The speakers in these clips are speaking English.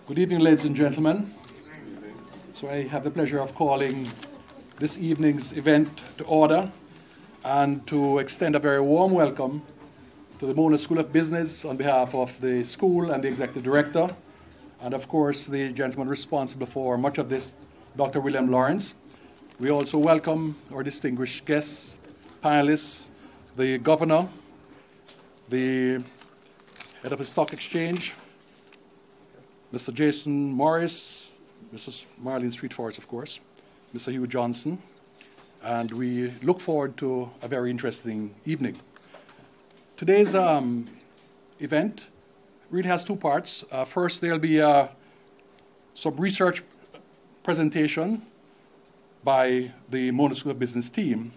Good evening, ladies and gentlemen. So I have the pleasure of calling this evening's event to order and to extend a very warm welcome to the Mona School of Business on behalf of the school and the executive director, and of course the gentleman responsible for much of this, Dr. William Lawrence. We also welcome our distinguished guests, panelists, the governor, the head of the stock exchange, Mr. Jason Morris, Mrs. Marlene Street-Forrest, of course, Mr. Hugh Johnson, and we look forward to a very interesting evening. Today's event really has two parts. First, there'll be some research presentation by the Mona School of Business team,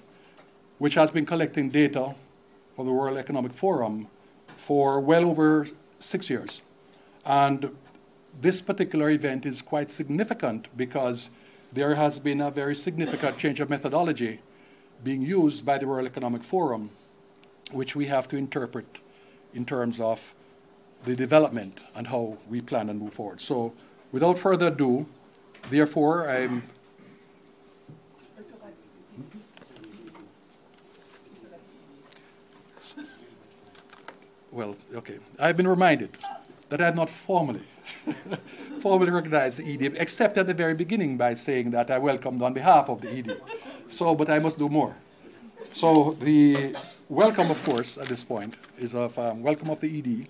which has been collecting data from the World Economic Forum for well over 6 years. And this particular event is quite significant because there has been a very significant change of methodology being used by the World Economic Forum, which we have to interpret in terms of the development and how we plan and move forward. So without further ado, therefore, I've been reminded that I had not formally recognized the ED, except at the very beginning by saying that I welcomed on behalf of the ED. So, but I must do more. So the welcome, of course, at this point is of welcome of the ED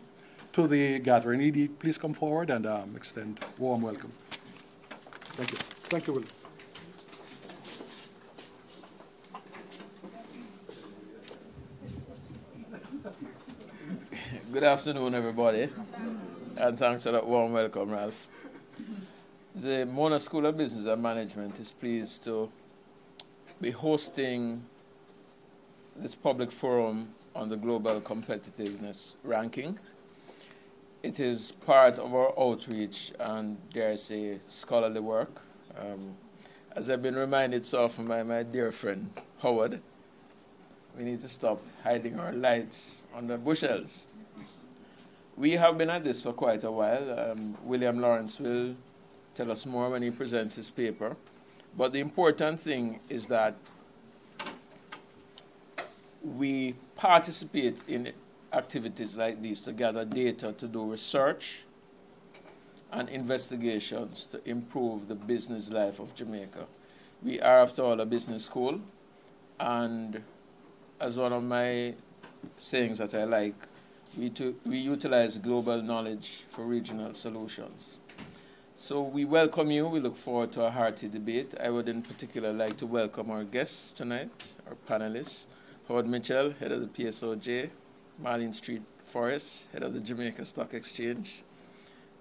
to the gathering. ED, please come forward and extend warm welcome. Thank you. Thank you, Will. Good afternoon, everybody, and thanks for that warm welcome, Ralph. The Mona School of Business and Management is pleased to be hosting this public forum on the Global Competitiveness Ranking. It is part of our outreach and, dare I say, scholarly work. As I've been reminded so often by my dear friend Howard, we need to stop hiding our lights under bushels. We have been at this for quite a while. William Lawrence will tell us more when he presents his paper. But the important thing is that we participate in activities like these to gather data, to do research and investigations to improve the business life of Jamaica. We are, after all, a business school, and as one of my sayings that I like, we utilize global knowledge for regional solutions. So we welcome you. We look forward to a hearty debate. I would in particular like to welcome our guests tonight, our panelists, Howard Mitchell, head of the PSOJ, Marlene Street-Forrest, head of the Jamaica Stock Exchange,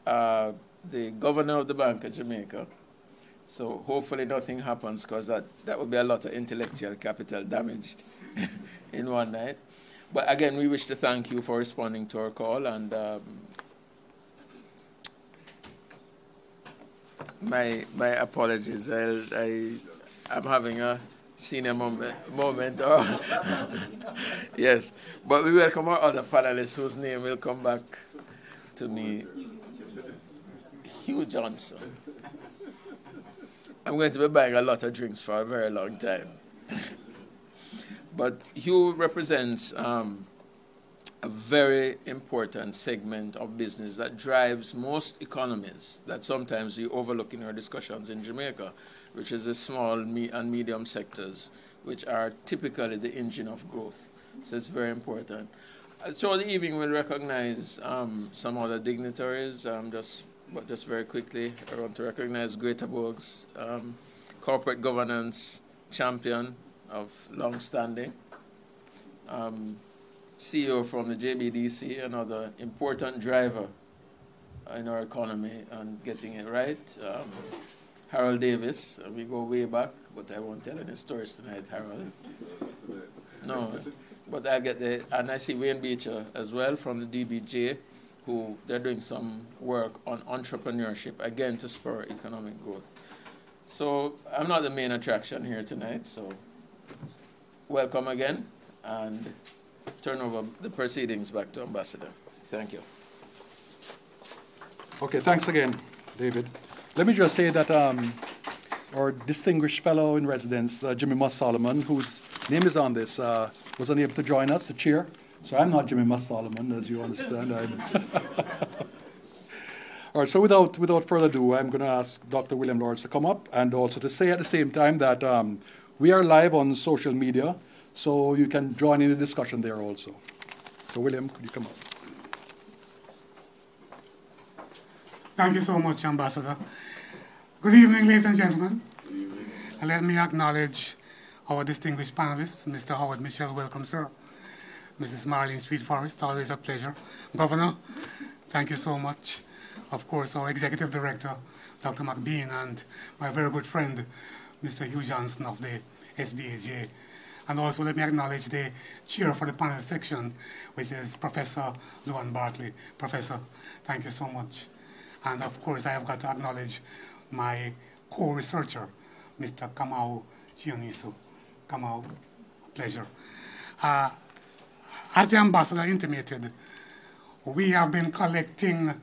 the governor of the Bank of Jamaica. So hopefully nothing happens, because that would be a lot of intellectual capital damaged in one night. But again, we wish to thank you for responding to our call, and my apologies. I'm having a senior moment. Yes, but we welcome our other panelists whose name will come back to me. Hugh Johnson. I'm going to be buying a lot of drinks for a very long time. But Hugh represents a very important segment of business that drives most economies that sometimes we overlook in our discussions in Jamaica, which is the small and medium sectors, which are typically the engine of growth. So it's very important. Throughout the evening, we'll recognize some other dignitaries. But just very quickly, I want to recognize Greta Bogues, corporate governance champion of long standing, CEO from the JBDC, another important driver in our economy and getting it right. Harold Davis, we go way back, but I won't tell any stories tonight, Harold. No, but and I see Wayne Beecher as well from the DBJ, who they're doing some work on entrepreneurship, again, to spur economic growth. So I'm not the main attraction here tonight, so welcome again, and turn over the proceedings back to Ambassador. Thank you. Okay, thanks again, David. Let me just say that our distinguished fellow in residence, Jimmy Moss-Solomon, whose name is on this, was unable to join us, the chair. So I'm not Jimmy Moss-Solomon, as you understand. All right, so without further ado, I'm going to ask Dr. William Lawrence to come up and also to say at the same time that we are live on social media, so you can join in the discussion there also. So William, could you come up? Thank you so much, Ambassador. Good evening, ladies and gentlemen. And let me acknowledge our distinguished panelists, Mr. Howard Mitchell, welcome, sir. Mrs. Marlene Street Forest, always a pleasure. Governor, thank you so much. Of course, our Executive Director, Dr. McBean, and my very good friend, Mr. Hugh Johnson of the SBAJ. And also let me acknowledge the chair for the panel section, which is Professor Luan Bartley. Professor, thank you so much. And of course, I have got to acknowledge my co-researcher, Mr. Kamau Chioniso. Kamau, pleasure. As the ambassador intimated, we have been collecting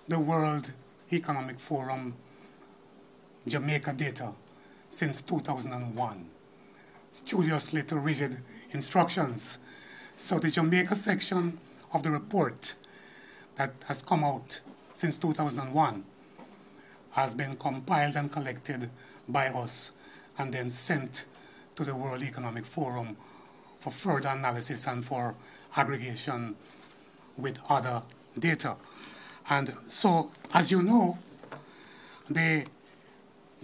the World Economic Forum Jamaica data since 2001, studiously to rigid instructions. So the Jamaica section of the report that has come out since 2001 has been compiled and collected by us and then sent to the World Economic Forum for further analysis and for aggregation with other data. And so, as you know, the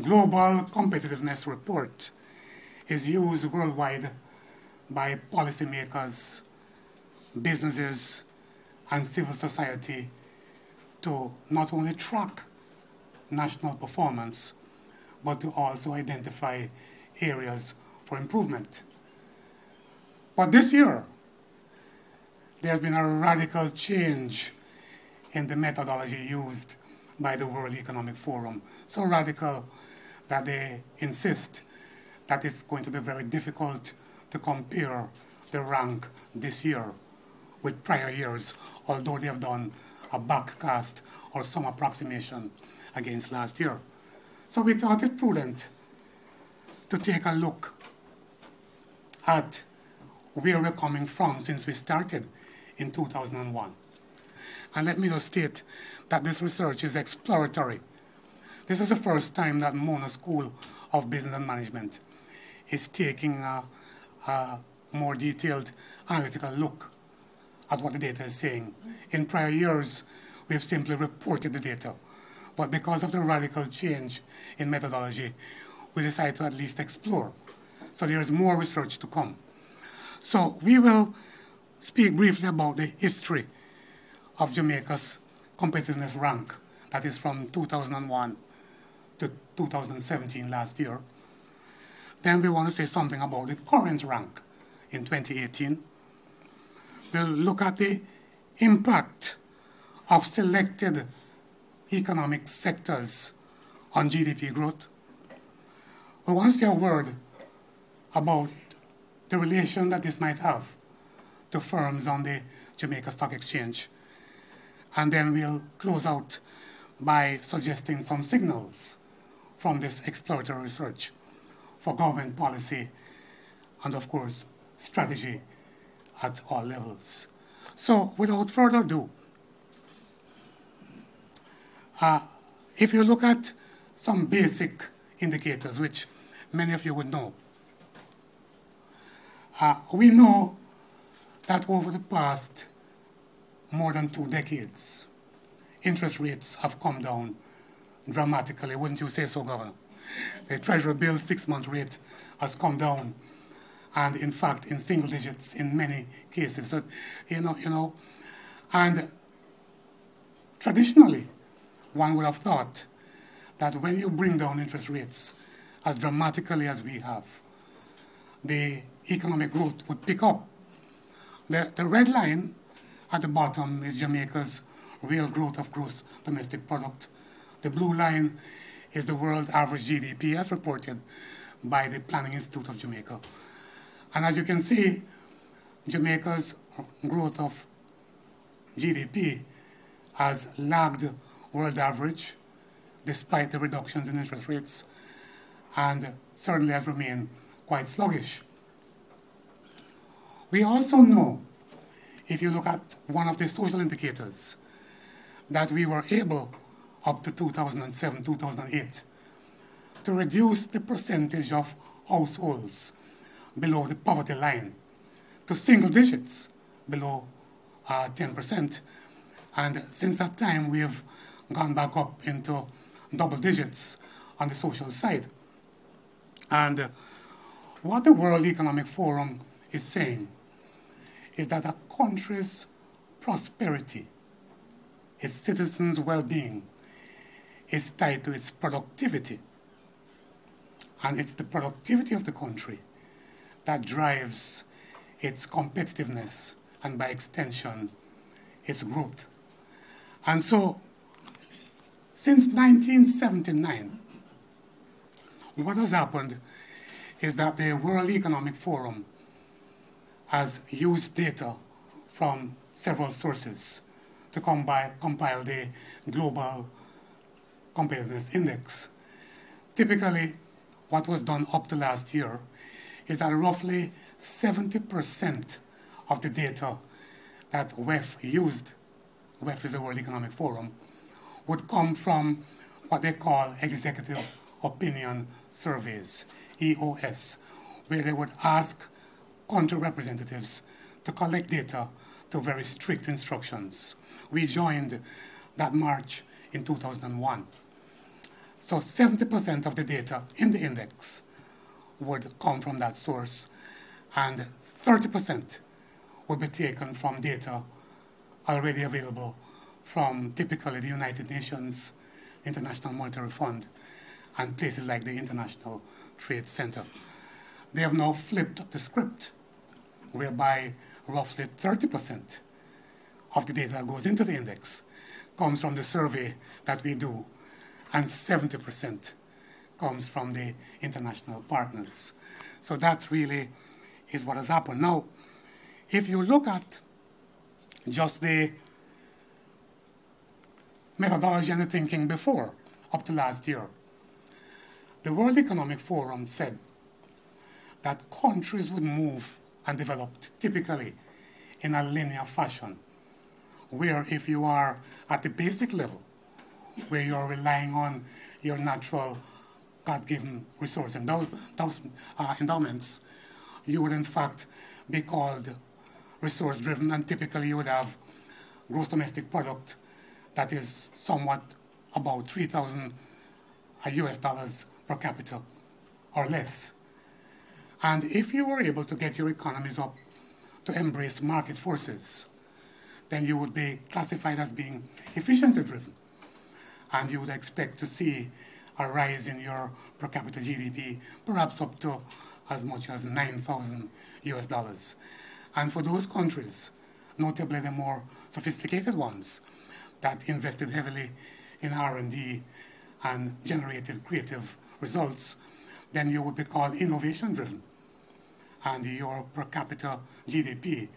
Global Competitiveness Report is used worldwide by policymakers, businesses, and civil society to not only track national performance, but to also identify areas for improvement. But this year, there's been a radical change in the methodology used by the World Economic Forum. So radical that they insist that it's going to be very difficult to compare the rank this year with prior years, although they have done a backcast or some approximation against last year. So we thought it prudent to take a look at where we're coming from since we started in 2001. And let me just state that this research is exploratory. This is the first time that Mona School of Business and Management is taking a more detailed analytical look at what the data is saying. In prior years, we've simply reported the data. But because of the radical change in methodology, we decided to at least explore. So there's more research to come. So we will speak briefly about the history of Jamaica's competitiveness rank, that is from 2001 to 2017 last year. Then we want to say something about the current rank in 2018. We'll look at the impact of selected economic sectors on GDP growth. We want to say a word about the relation that this might have to firms on the Jamaica Stock Exchange. And then we'll close out by suggesting some signals from this exploratory research for government policy and, of course, strategy at all levels. So, without further ado, if you look at some basic indicators, which many of you would know, we know that over the past more than 2 decades, interest rates have come down dramatically. Wouldn't you say so, Governor? The Treasury bill 6-month rate has come down, and in fact, in single digits in many cases. So, and traditionally, one would have thought that when you bring down interest rates as dramatically as we have, the economic growth would pick up. The red line at the bottom is Jamaica's real growth of gross domestic product. The blue line is the world average GDP as reported by the Planning Institute of Jamaica. And as you can see, Jamaica's growth of GDP has lagged world average despite the reductions in interest rates, and certainly has remained quite sluggish. We also know, if you look at one of the social indicators, that we were able, up to 2007, 2008, to reduce the percentage of households below the poverty line to single digits, below 10%. And since that time, we have gone back up into double digits on the social side. And what the World Economic Forum is saying is that a country's prosperity, its citizens' well-being, is tied to its productivity. And it's the productivity of the country that drives its competitiveness and, by extension, its growth. And so, since 1979, what has happened is that the World Economic Forum has used data from several sources to compile the Global Competitiveness Index. Typically, what was done up to last year is that roughly 70% of the data that WEF used, WEF is the World Economic Forum, would come from what they call executive opinion surveys, EOS, where they would ask country representatives to collect data to very strict instructions. We joined that march in 2001. So 70% of the data in the index would come from that source, and 30% would be taken from data already available from typically the United Nations, International Monetary Fund, and places like the International Trade Center. They have now flipped the script, whereby roughly 30% of the data that goes into the index comes from the survey that we do, and 70% comes from the international partners. So that really is what has happened. Now, if you look at just the methodology and the thinking before, up to last year, the World Economic Forum said that countries would move and develop typically in a linear fashion, where if you are at the basic level, where you're relying on your natural God-given resource and those endowments, you would in fact be called resource-driven, and typically you would have gross domestic product that is somewhat about 3,000 US dollars per capita or less. And if you were able to get your economies up to embrace market forces, then you would be classified as being efficiency-driven. And you would expect to see a rise in your per capita GDP, perhaps up to as much as 9,000 US dollars. And for those countries, notably the more sophisticated ones, that invested heavily in R&D and generated creative results, then you would be called innovation-driven. And your per capita GDP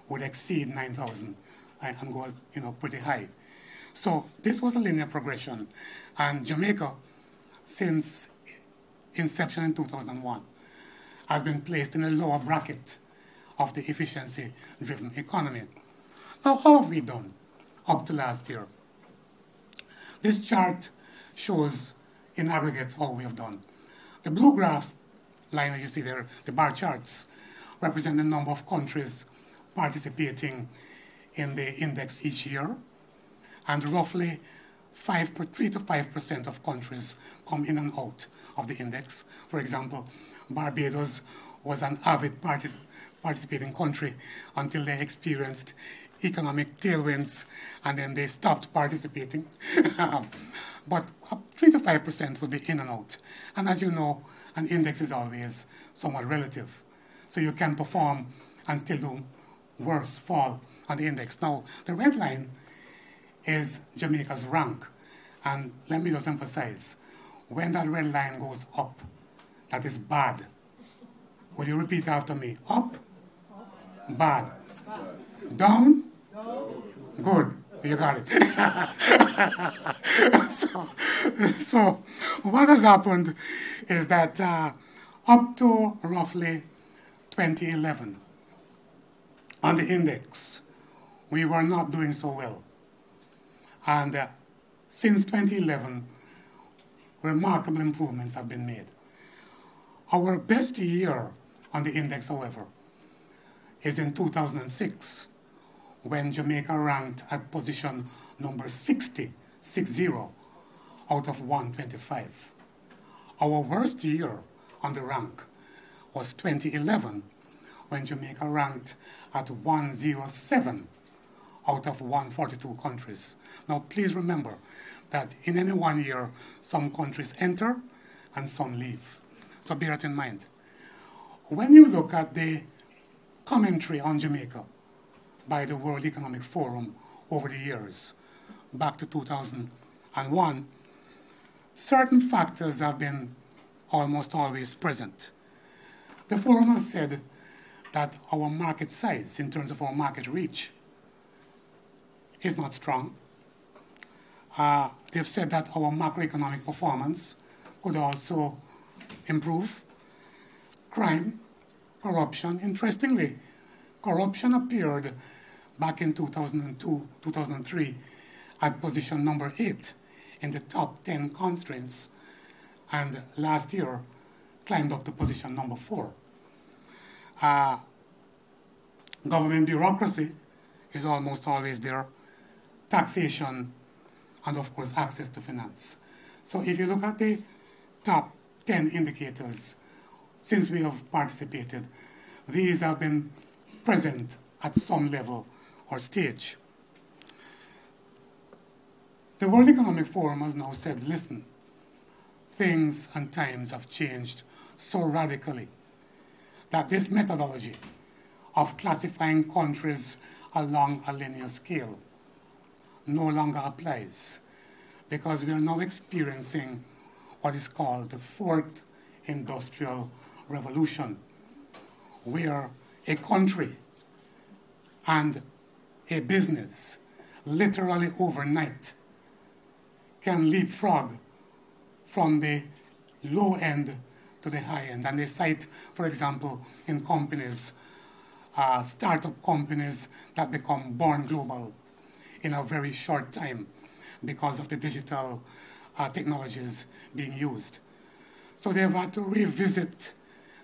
would exceed 9,000 and go, pretty high. So this was a linear progression. And Jamaica, since inception in 2001, has been placed in a lower bracket of the efficiency-driven economy. Now, how have we done up to last year? This chart shows in aggregate how we have done. The blue graphs line that you see there, the bar charts, represent the number of countries participating in the index each year, and roughly 3 to 5% of countries come in and out of the index. For example, Barbados was an avid participating country until they experienced economic tailwinds, and then they stopped participating. But 3 to 5% would be in and out. And as you know, an index is always somewhat relative. So you can perform and still do worse, fall on the index. Now, the red line is Jamaica's rank. And let me just emphasize, when that red line goes up, that is bad. Will you repeat after me? Up? Bad. Down? Good. You got it. so what has happened is that up to roughly 2011, on the index, we were not doing so well. And since 2011, remarkable improvements have been made. Our best year on the index, however, is in 2006, when Jamaica ranked at position number 60 out of 125. Our worst year on the rank was 2011, when Jamaica ranked at 107 out of 142 countries. Now, please remember that in any 1 year, some countries enter and some leave. So bear it in mind. When you look at the commentary on Jamaica by the World Economic Forum over the years, back to 2001, certain factors have been almost always present. The forum has said that our market size, in terms of our market reach, is not strong. They've said that our macroeconomic performance could also improve. Crime, corruption. Interestingly, corruption appeared back in 2002, 2003 at position number 8 in the top 10 constraints, and last year climbed up to position number 4. Government bureaucracy is almost always there, taxation, and of course access to finance. So if you look at the top 10 indicators since we have participated, these have been present at some level or stage. The World Economic Forum has now said, listen, things and times have changed so radically that this methodology of classifying countries along a linear scale no longer applies, because we are now experiencing what is called the fourth industrial revolution, where a country and a business literally overnight can leapfrog from the low end to the high end. And they cite, for example, in companies, startup companies that become born global in a very short time because of the digital technologies being used. So they've had to revisit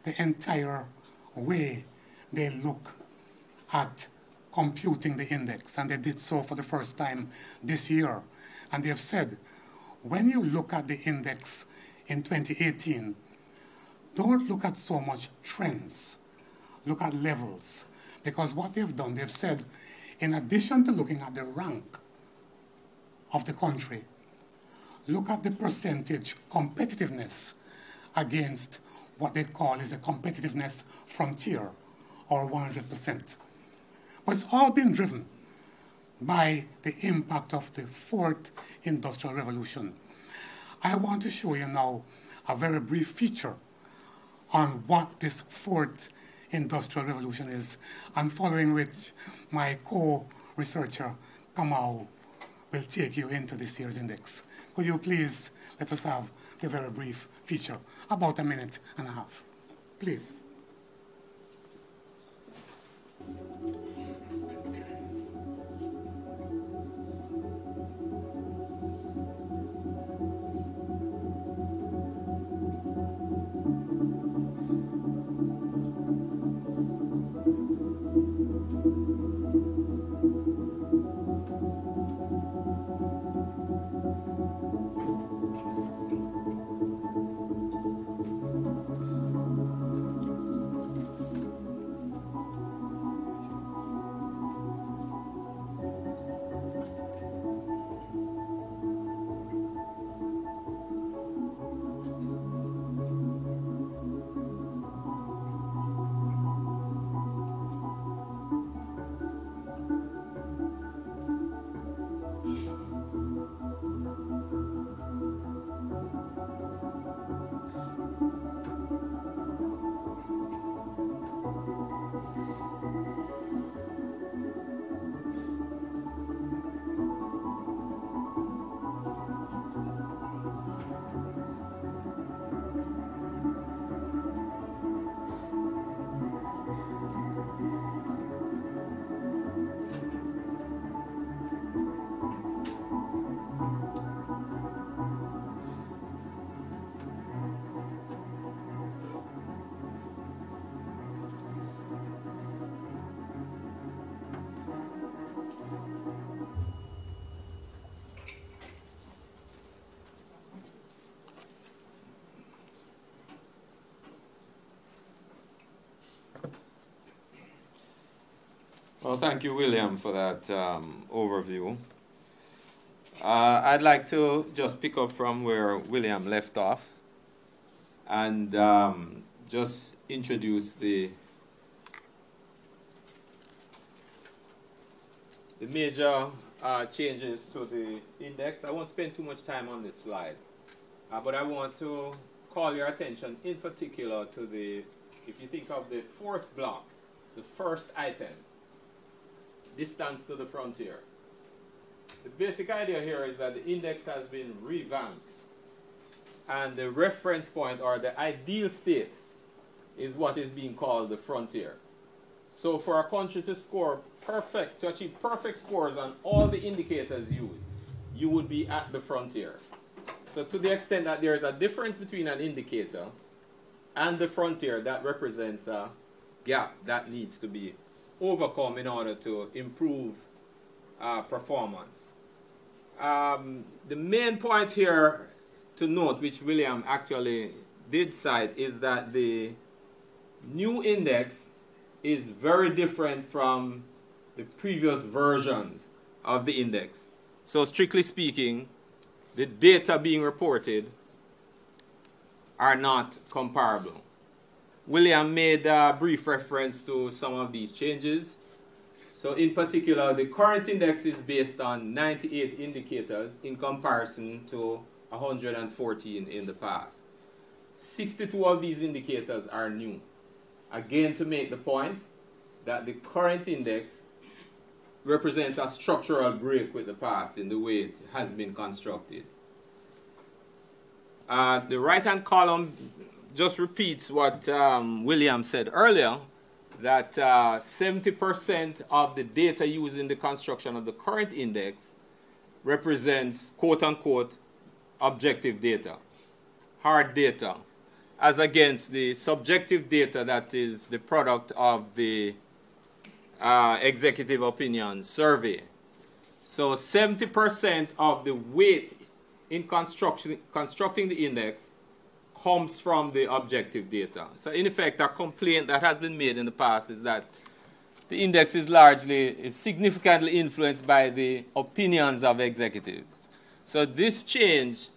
the entire way they look at computing the index, and they did so for the first time this year. And they've said, when you look at the index in 2018, don't look at so much trends, look at levels. Because what they've done, they've said, in addition to looking at the rank of the country, look at the percentage competitiveness against what they call is a competitiveness frontier, or 100%. But it's all been driven by the impact of the fourth industrial revolution. I want to show you now a very brief feature on what this fourth industrial revolution is, and following which my co-researcher, Kamau, will take you into this year's index. Could you please let us have a very brief feature, about a minute and a half, please. Well, thank you, William, for that overview. I'd like to just pick up from where William left off and just introduce the major changes to the index. I won't spend too much time on this slide, but I want to call your attention in particular to the, if you think of the fourth block, the first item, distance to the frontier. The basic idea here is that the index has been revamped, and the reference point, or the ideal state, is what is being called the frontier. So for a country to score perfect, to achieve perfect scores on all the indicators used, you would be at the frontier. So to the extent that there is a difference between an indicator and the frontier, that represents a gap that needs to be overcome in order to improve performance. The main point here to note, which William actually did cite, is that the new index is very different from the previous versions of the index. So strictly speaking, the data being reported are not comparable. William made a brief reference to some of these changes. So in particular, the current index is based on 98 indicators in comparison to 114 in the past. 62 of these indicators are new. Again, to make the point that the current index represents a structural break with the past in the way it has been constructed. The right-hand column just repeats what William said earlier, that 70% of the data used in the construction of the current index represents quote-unquote objective data, hard data, as against the subjective data that is the product of the executive opinion survey. So 70% of the weight in constructing the index comes from the objective data. So in effect, a complaint that has been made in the past is that the index is significantly influenced by the opinions of executives. So this change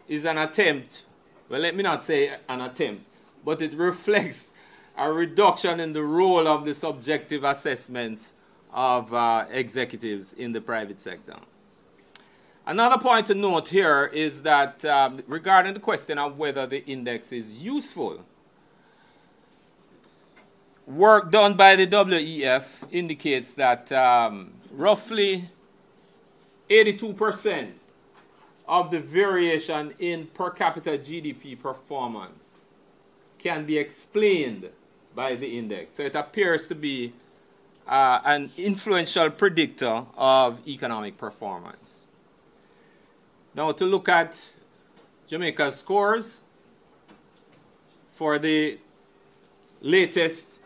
is an attempt, well, let me not say an attempt, but it reflects a reduction in the role of the subjective assessments of executives in the private sector. Another point to note here is that regarding the question of whether the index is useful, work done by the WEF indicates that roughly 82% of the variation in per capita GDP performance can be explained by the index. So it appears to be an influential predictor of economic performance. Now, to look at Jamaica's scores for the latest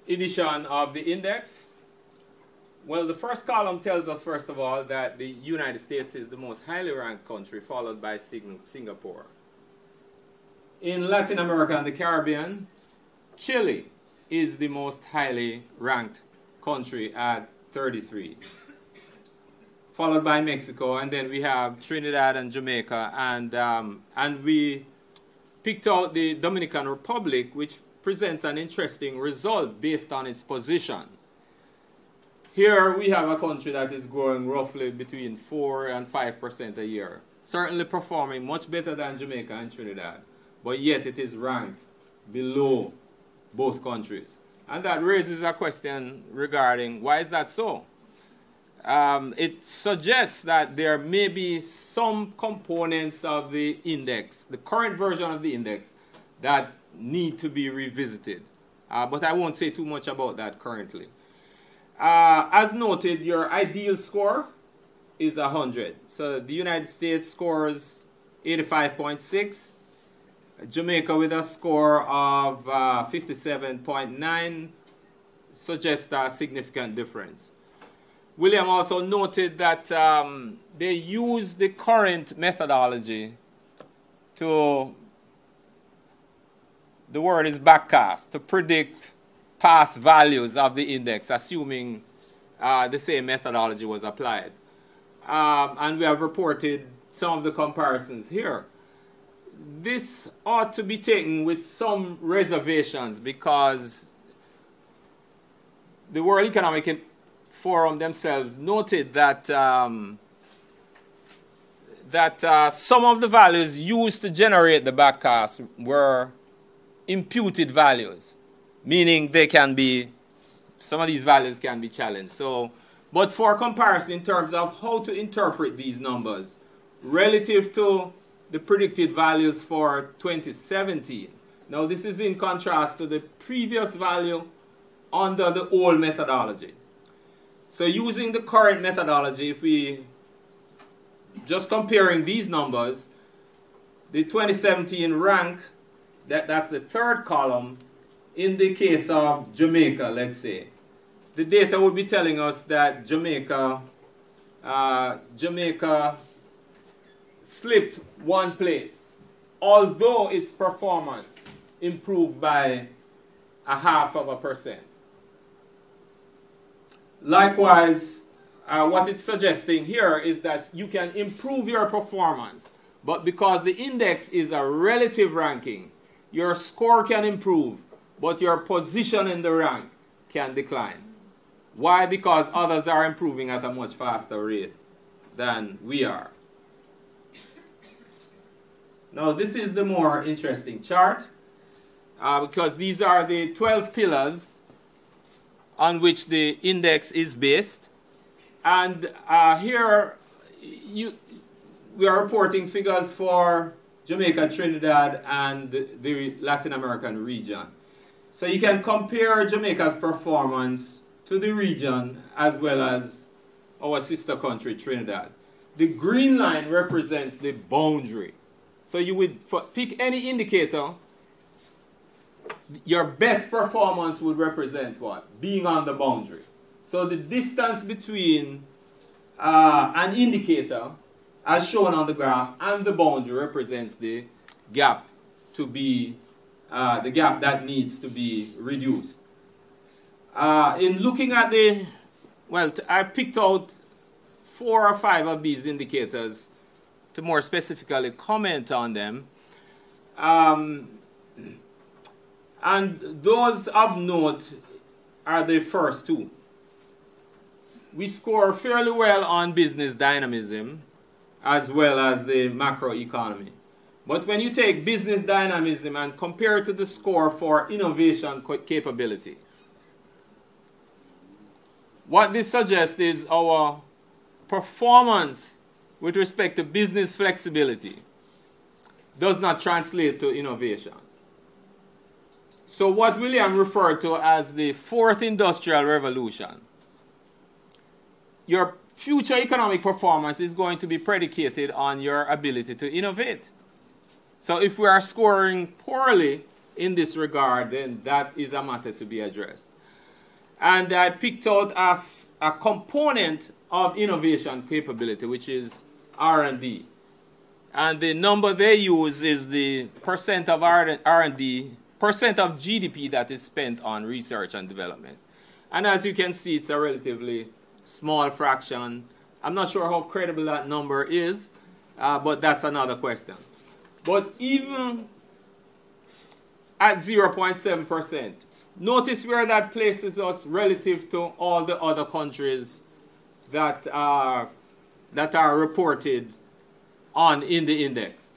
edition of the index. Well, the first column tells us, first of all, that the United States is the most highly ranked country, followed by Singapore. In Latin America and the Caribbean, Chile is the most highly ranked country at 33. Followed by Mexico, and then we have Trinidad and Jamaica, and we picked out the Dominican Republic, which presents an interesting result based on its position. Here we have a country that is growing roughly between 4 and 5% a year, certainly performing much better than Jamaica and Trinidad, but yet it is ranked below both countries. And that raises a question regarding why is that so? It suggests that there may be some components of the index, the current version of the index, that need to be revisited. But I won't say too much about that currently. As noted, your ideal score is 100. So the United States scores 85.6. Jamaica with a score of 57.9 suggests a significant difference. William also noted that they use the current methodology to, the word is backcast, to predict past values of the index, assuming the same methodology was applied. And we have reported some of the comparisons here. This ought to be taken with some reservations because the World Economic Forum themselves noted that some of the values used to generate the backcast were imputed values, meaning they can be, some of these values can be challenged. So, but for comparison in terms of how to interpret these numbers relative to the predicted values for 2017. Now this is in contrast to the previous value under the old methodology. So using the current methodology, if we just comparing these numbers, the 2017 rank, that's the third column, in the case of Jamaica, let's say, the data would be telling us that Jamaica slipped one place, although its performance improved by 0.5%. Likewise, what it's suggesting here is that you can improve your performance, but because the index is a relative ranking, your score can improve, but your position in the rank can decline. Why? Because others are improving at a much faster rate than we are. Now this is the more interesting chart because these are the 12 pillars on which the index is based. And here we are reporting figures for Jamaica, Trinidad, and the Latin American region. So you can compare Jamaica's performance to the region as well as our sister country, Trinidad. The green line represents the boundary. So you would pick any indicator, your best performance would represent what? Being on the boundary. So the distance between an indicator, as shown on the graph, and the boundary represents the gap to be, the gap that needs to be reduced. In looking at the, well, I picked out 4 or 5 of these indicators to more specifically comment on them. And those of note are the first 2. We score fairly well on business dynamism as well as the macroeconomy. But when you take business dynamism and compare it to the score for innovation capability, what this suggests is our performance with respect to business flexibility does not translate to innovation. So what William referred to as the 4th industrial revolution, your future economic performance is going to be predicated on your ability to innovate. So if we are scoring poorly in this regard, then that is a matter to be addressed. And I picked out as a component of innovation capability, which is R&D. And the number they use is the percent of R&D, percent of GDP that is spent on research and development. And as you can see, it's a relatively small fraction. I'm not sure how credible that number is, but that's another question. But even at 0.7%, notice where that places us relative to all the other countries that are reported on in the index.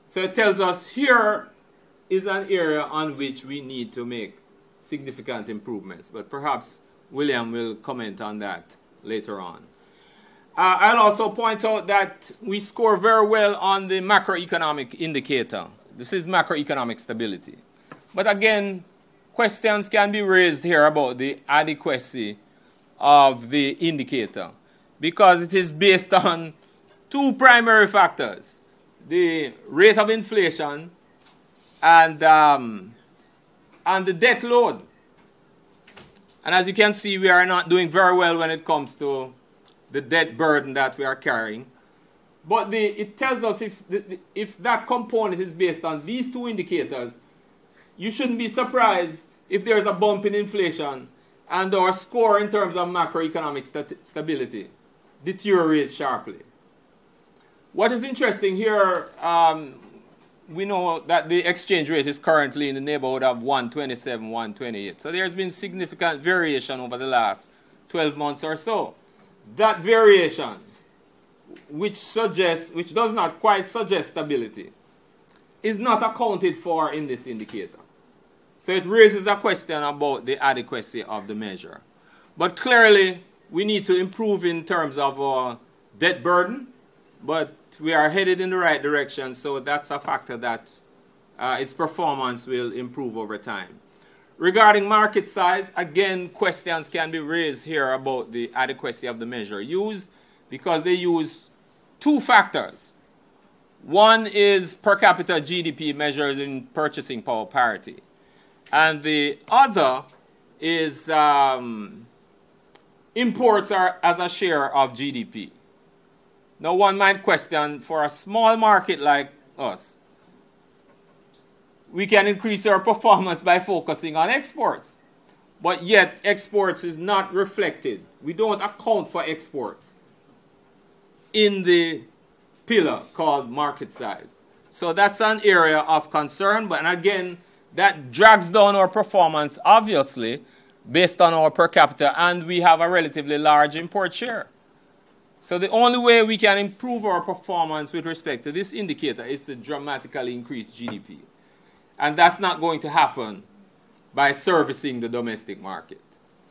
So it tells us here is an area on which we need to make significant improvements. But perhaps William will comment on that later on. I'll also point out that we score very well on the macroeconomic indicator. This is macroeconomic stability. But again, questions can be raised here about the adequacy of the indicator because it is based on 2 primary factors: the rate of inflation and the debt load. And as you can see, we are not doing very well when it comes to the debt burden that we are carrying. But it tells us if that component is based on these 2 indicators, you shouldn't be surprised if there's a bump in inflation and our score in terms of macroeconomic stability deteriorates sharply. What is interesting here, we know that the exchange rate is currently in the neighborhood of 127, 128. So there's been significant variation over the last 12 months or so. That variation, which does not quite suggest stability, is not accounted for in this indicator. So it raises a question about the adequacy of the measure. But clearly, we need to improve in terms of our debt burden, but we are headed in the right direction, so that's a factor that its performance will improve over time. Regarding market size, again, questions can be raised here about the adequacy of the measure used, because they use two factors. One is per capita GDP measured in purchasing power parity, and the other is imports are as a share of GDP. Now, one might question, for a small market like us, we can increase our performance by focusing on exports. But yet, exports is not reflected. We don't account for exports in the pillar called market size. So that's an area of concern. But again, that drags down our performance, obviously, based on our per capita, and we have a relatively large import share. So the only way we can improve our performance with respect to this indicator is to dramatically increase GDP. And that's not going to happen by servicing the domestic market,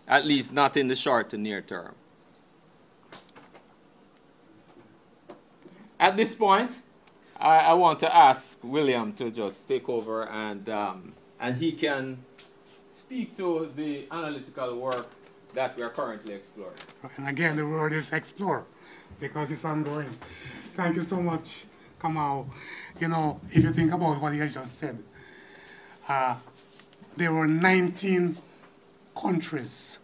at least not in the short to near term. At this point, I want to ask William to just take over, and he can speak to the analytical work that we are currently exploring. And again, the word is explore, because it's ongoing. Thank you so much, Kamau. You know, if you think about what he has just said, there were 19 countries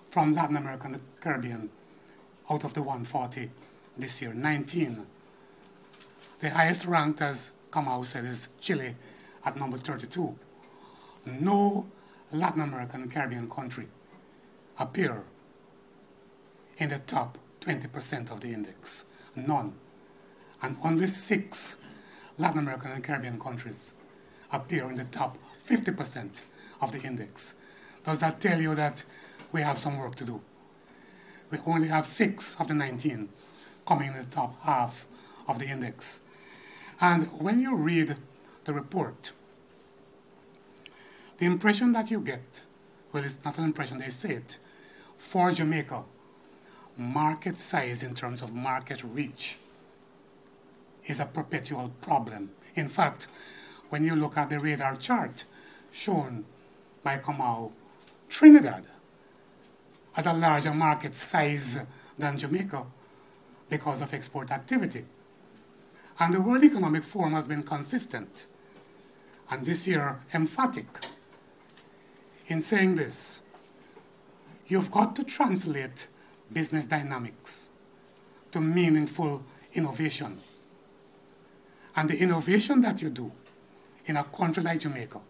from Latin America and the Caribbean out of the 140 this year, 19. The highest ranked, as Kamau said, is Chile at number 32. No Latin American and Caribbean country appear in the top 20% of the index. None. And only 6 Latin American and Caribbean countries appear in the top 50% of the index. Does that tell you that we have some work to do? We only have 6 of the 19 coming in the top half of the index. And when you read the report, the impression that you get, well, it's not an impression, they say it, for Jamaica, market size in terms of market reach is a perpetual problem. In fact, when you look at the radar chart shown by Kamau, Trinidad has a larger market size than Jamaica because of export activity. And the World Economic Forum has been consistent, and this year emphatic, in saying this: you've got to translate business dynamics to meaningful innovation. And the innovation that you do in a country like Jamaica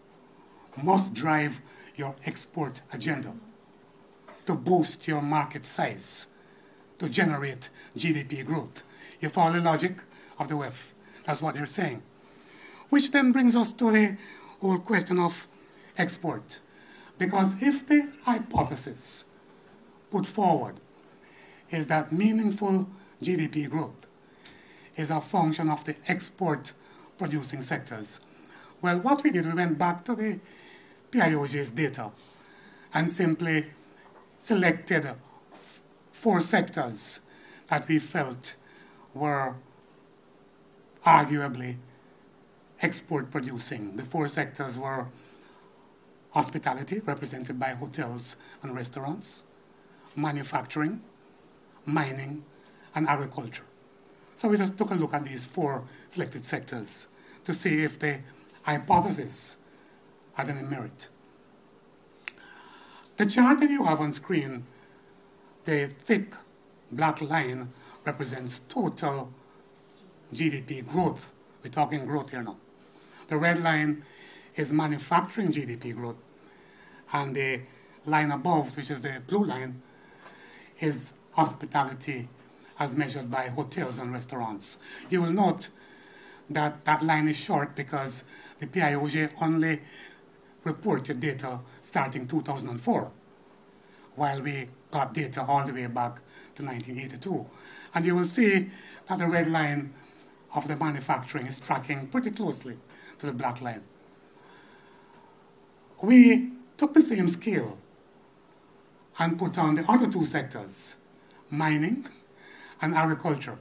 must drive your export agenda to boost your market size, to generate GDP growth. You follow the logic of the WEF? That's what they're saying. Which then brings us to the whole question of export. Because if the hypothesis put forward is that meaningful GDP growth is a function of the export-producing sectors, well, what we did, we went back to the PIOJ's data and simply selected 4 sectors that we felt were arguably export-producing. The 4 sectors were hospitality, represented by hotels and restaurants, manufacturing, mining, and agriculture. So we just took a look at these 4 selected sectors to see if the hypothesis had any merit. The chart that you have on screen, the thick black line represents total GDP growth. We're talking growth here now. The red line is manufacturing GDP growth, And the line above, which is the blue line, is hospitality as measured by hotels and restaurants. You will note that that line is short because the PIOJ only reported data starting 2004, while we got data all the way back to 1982. And you will see that the red line of the manufacturing is tracking pretty closely to the black line. We took the same scale and put on the other two sectors, mining and agriculture.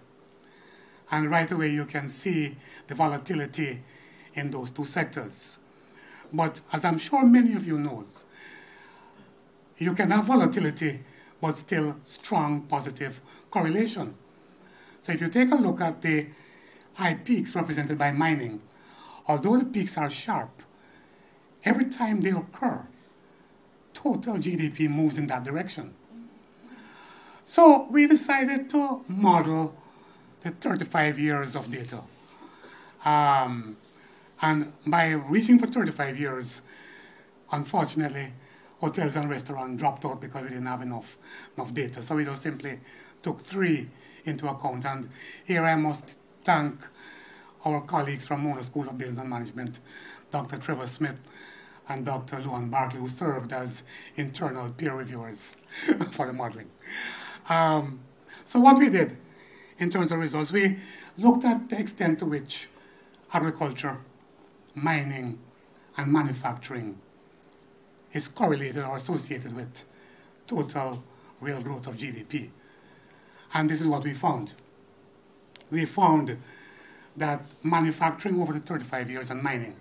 And right away you can see the volatility in those two sectors. But as I'm sure many of you know, you can have volatility but still strong positive correlation. So if you take a look at the high peaks represented by mining, although the peaks are sharp, every time they occur, total GDP moves in that direction. So we decided to model the 35 years of data. And by reaching for 35 years, unfortunately, hotels and restaurants dropped out because we didn't have enough data. So we just simply took 3 into account. And here I must thank our colleagues from Mona School of Business and Management, Dr. Trevor Smith and Dr. Luan Barkley, who served as internal peer reviewers for the modeling. So what we did in terms of results, we looked at the extent to which agriculture, mining, and manufacturing is correlated or associated with total real growth of GDP. And this is what we found. We found that manufacturing over the 35 years and mining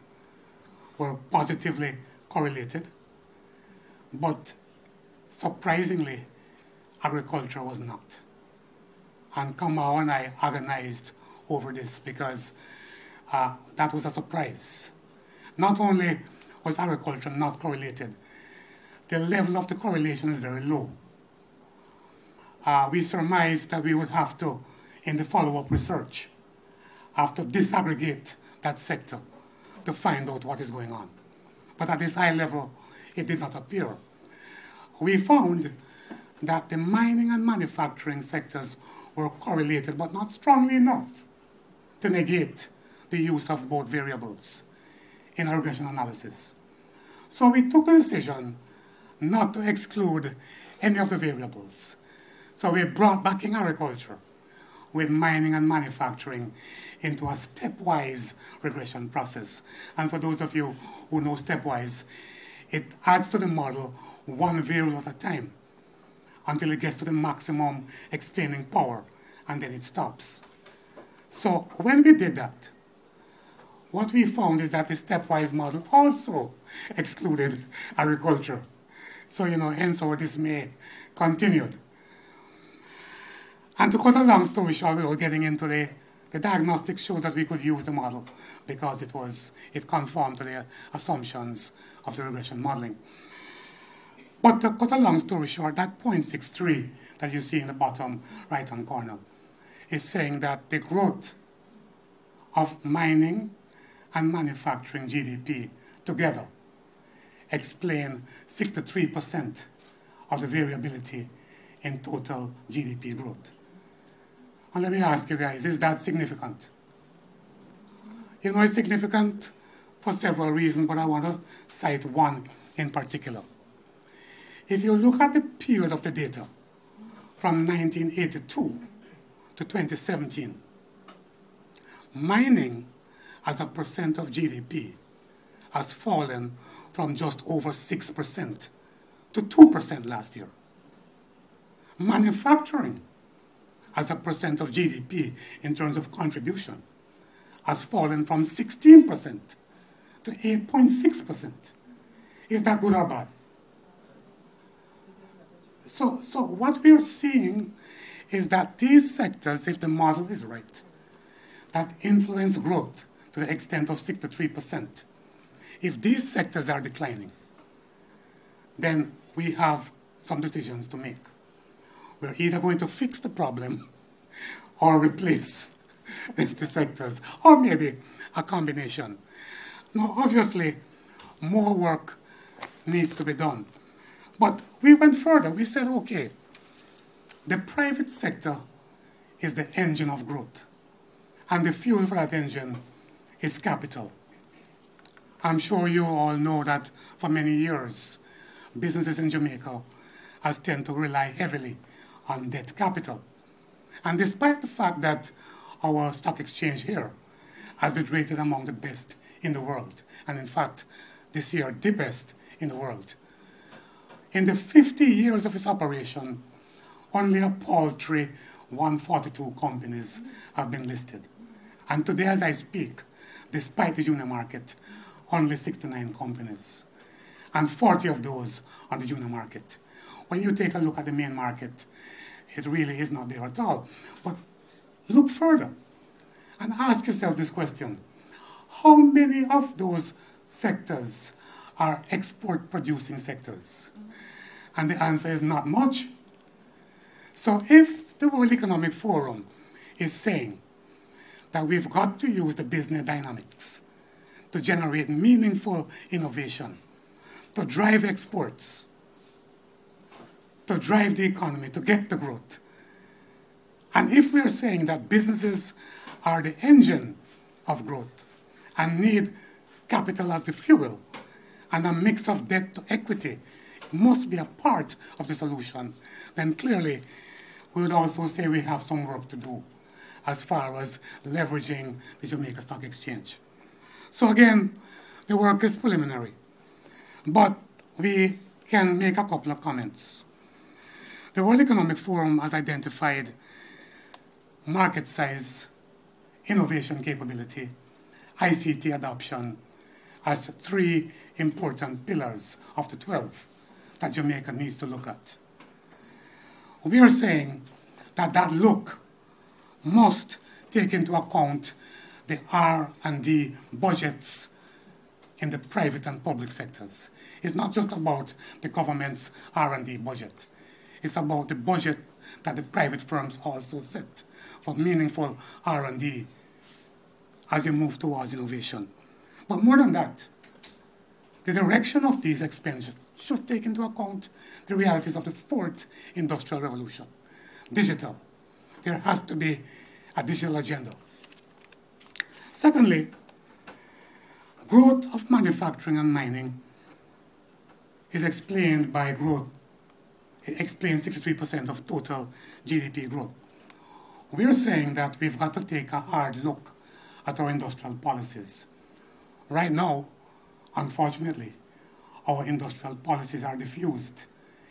were positively correlated, but surprisingly, agriculture was not. And Kamau and I agonized over this because that was a surprise. Not only was agriculture not correlated, the level of the correlation is very low. We surmised that we would have to, in the follow-up research, have to disaggregate that sector to find out what is going on. But at this high level, it did not appear. We found that the mining and manufacturing sectors were correlated, but not strongly enough to negate the use of both variables in our regression analysis. So we took the decision not to exclude any of the variables. So we brought back in agriculture with mining and manufacturing into a stepwise regression process. And for those of you who know stepwise, it adds to the model one variable at a time until it gets to the maximum explaining power, and then it stops. So when we did that, what we found is that the stepwise model also excluded agriculture. So, hence our dismay continued. And to cut a long story short, we were getting into the diagnostic showed that we could use the model because it conformed to the assumptions of the regression modeling. But to cut a long story short, that 0.63 that you see in the bottom right-hand corner is saying that the growth of mining and manufacturing GDP together explain 63% of the variability in total GDP growth. And let me ask you guys, is that significant? It's significant for several reasons, but I want to cite one in particular. If you look at the period of the data from 1982 to 2017, mining as a percent of GDP has fallen from just over 6% to 2% last year. Manufacturing as a percent of GDP in terms of contribution has fallen from 16% to 8.6%. Is that good or bad? So what we're seeing is that these sectors, if the model is right, that influence growth to the extent of 63%, if these sectors are declining, then we have some decisions to make. We're either going to fix the problem or replace the sectors, or maybe a combination. Now, obviously, more work needs to be done. But we went further. We said, okay, the private sector is the engine of growth. And the fuel for that engine is capital. I'm sure you all know that for many years, businesses in Jamaica has tended to rely heavily on debt capital. And despite the fact that our stock exchange here has been rated among the best in the world, and in fact, this year, the best in the world, in the 50 years of its operation, only a paltry 142 companies have been listed. And today, as I speak, despite the junior market, only 69 companies, and 40 of those on the junior market. When you take a look at the main market, it really is not there at all. But look further and ask yourself this question. How many of those sectors are export-producing sectors? And the answer is not much. So if the World Economic Forum is saying that we've got to use the business dynamics to generate meaningful innovation, to drive exports, to drive the economy, to get the growth. And if we are saying that businesses are the engine of growth and need capital as the fuel, and a mix of debt to equity must be a part of the solution, then clearly we would also say we have some work to do as far as leveraging the Jamaica Stock Exchange. So again, the work is preliminary, but we can make a couple of comments. The World Economic Forum has identified market size, innovation capability, ICT adoption as 3 important pillars of the 12 that Jamaica needs to look at. We are saying that that look must take into account the R&D budgets in the private and public sectors. It's not just about the government's R&D budget. It's about the budget that the private firms also set for meaningful R&D as you move towards innovation. But more than that, the direction of these expenditures should take into account the realities of the 4th industrial revolution, digital. There has to be a digital agenda. Secondly, growth of manufacturing and mining is explained by growth. It explains 63% of total GDP growth. We are saying that we've got to take a hard look at our industrial policies. Right now, unfortunately, our industrial policies are diffused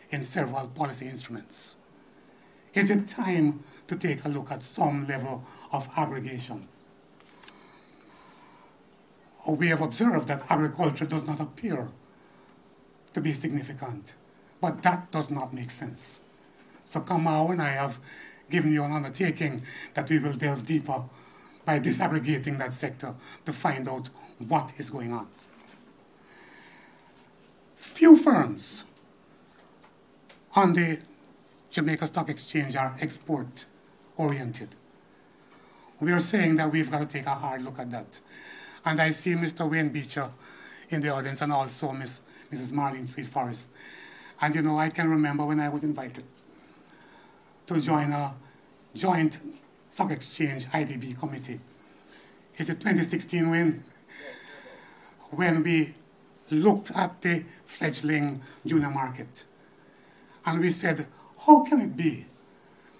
in several policy instruments. Is it time to take a look at some level of aggregation? We have observed that agriculture does not appear to be significant, but that does not make sense. So Kamau and I have given you an undertaking that we will delve deeper by disaggregating that sector to find out what is going on. Few firms on the Jamaica Stock Exchange are export-oriented. We are saying that we've got to take a hard look at that. And I see Mr. Wayne Beecher in the audience and also Mrs. Marlene Street-Forrest. And you know, I can remember when I was invited to join a joint stock exchange IDB committee. Is it 2016 when we looked at the fledgling junior market? And we said, how can it be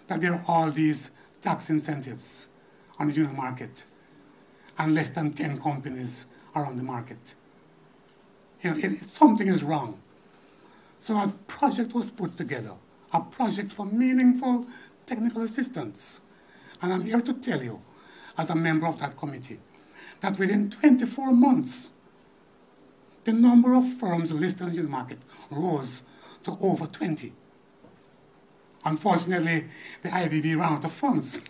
that there are all these tax incentives on the junior market and less than 10 companies are on the market? You know, something is wrong. So a project was put together, a project for meaningful technical assistance. And I'm here to tell you, as a member of that committee, that within 24 months, the number of firms listed on the market rose to over 20. Unfortunately, the IDB ran out of funds,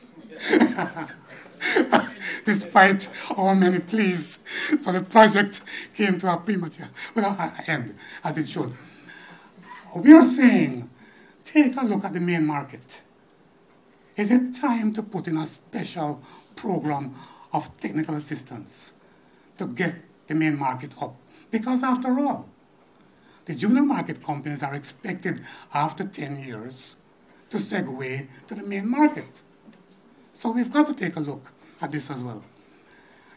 despite our many pleas. So the project came to a premature end, as it should. We are saying, take a look at the main market. Is it time to put in a special program of technical assistance to get the main market up? Because after all, The junior market companies are expected after 10 years to segue to the main market. So we've got to take a look at this as well.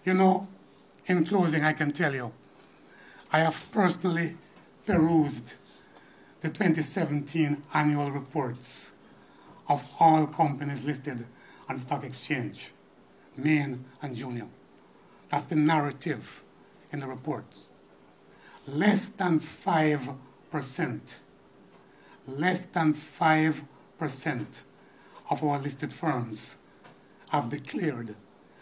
You know, in closing, I can tell you, I have personally perused the 2017 annual reports of all companies listed on the stock exchange, main and junior. That's the narrative in the reports. Less than 5%, less than 5% of our listed firms have declared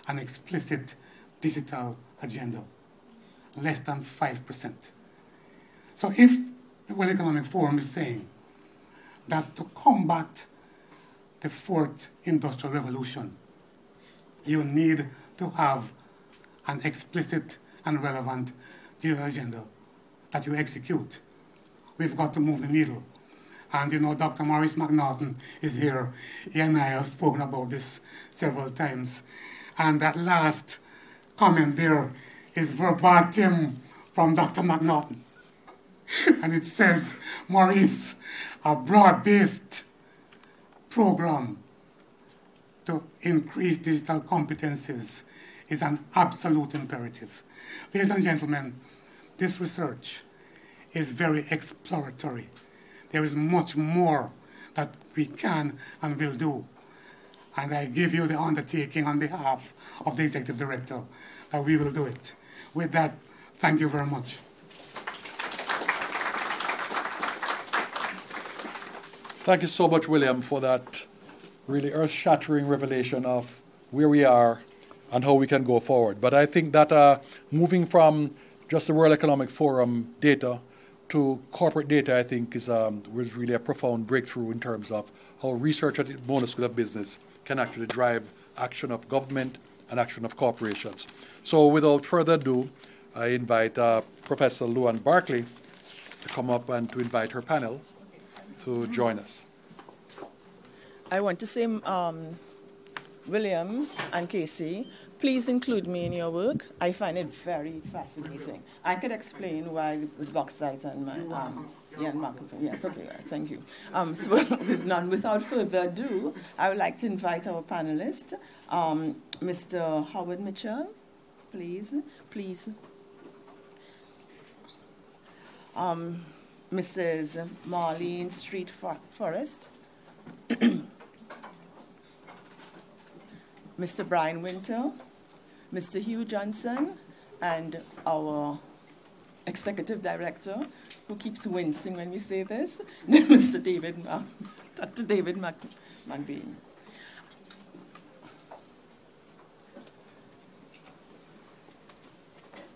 an explicit digital agenda. Less than 5%. So if the World Economic Forum is saying that to combat the fourth industrial revolution, you need to have an explicit and relevant digital agenda that you execute. We've got to move the needle. And you know, Dr. Maurice McNaughton is here. He and I have spoken about this several times. And that last comment there is verbatim from Dr. McNaughton. And it says, Maurice, a broad-based program to increase digital competencies is an absolute imperative. Ladies and gentlemen, this research is very exploratory. There is much more that we can and will do. And I give you the undertaking on behalf of the Executive Director that we will do it. With that, thank you very much. Thank you so much, William, for that really earth-shattering revelation of where we are and how we can go forward. But I think that moving from just the World Economic Forum data to corporate data, I think, was really a profound breakthrough in terms of how research at the Mona School of Business can actually drive action of government and action of corporations. So without further ado, I invite Professor Luann Barkley to come up and to invite her panel to join us. I want to say, William and Casey, please include me in your work. I find it very fascinating. I could explain why with bauxite and my yes, okay, thank you. So without further ado, I would like to invite our panelist, Mr. Howard Mitchell, please. Mrs. Marlene Street Forrest, Mr. Brian Winter, Mr. Hugh Johnson, and our Executive Director, who keeps wincing when we say this, Dr. David McBean.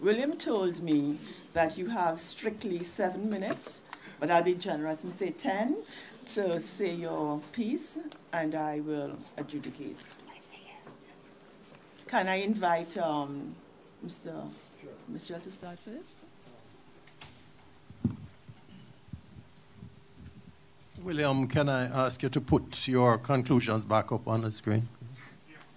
William told me that you have strictly 7 minutes, but I'll be generous and say 10 to say your piece, and I will adjudicate. Can I invite Mr. Mitchell to start first? William, can I ask you to put your conclusions back up on the screen? Yes.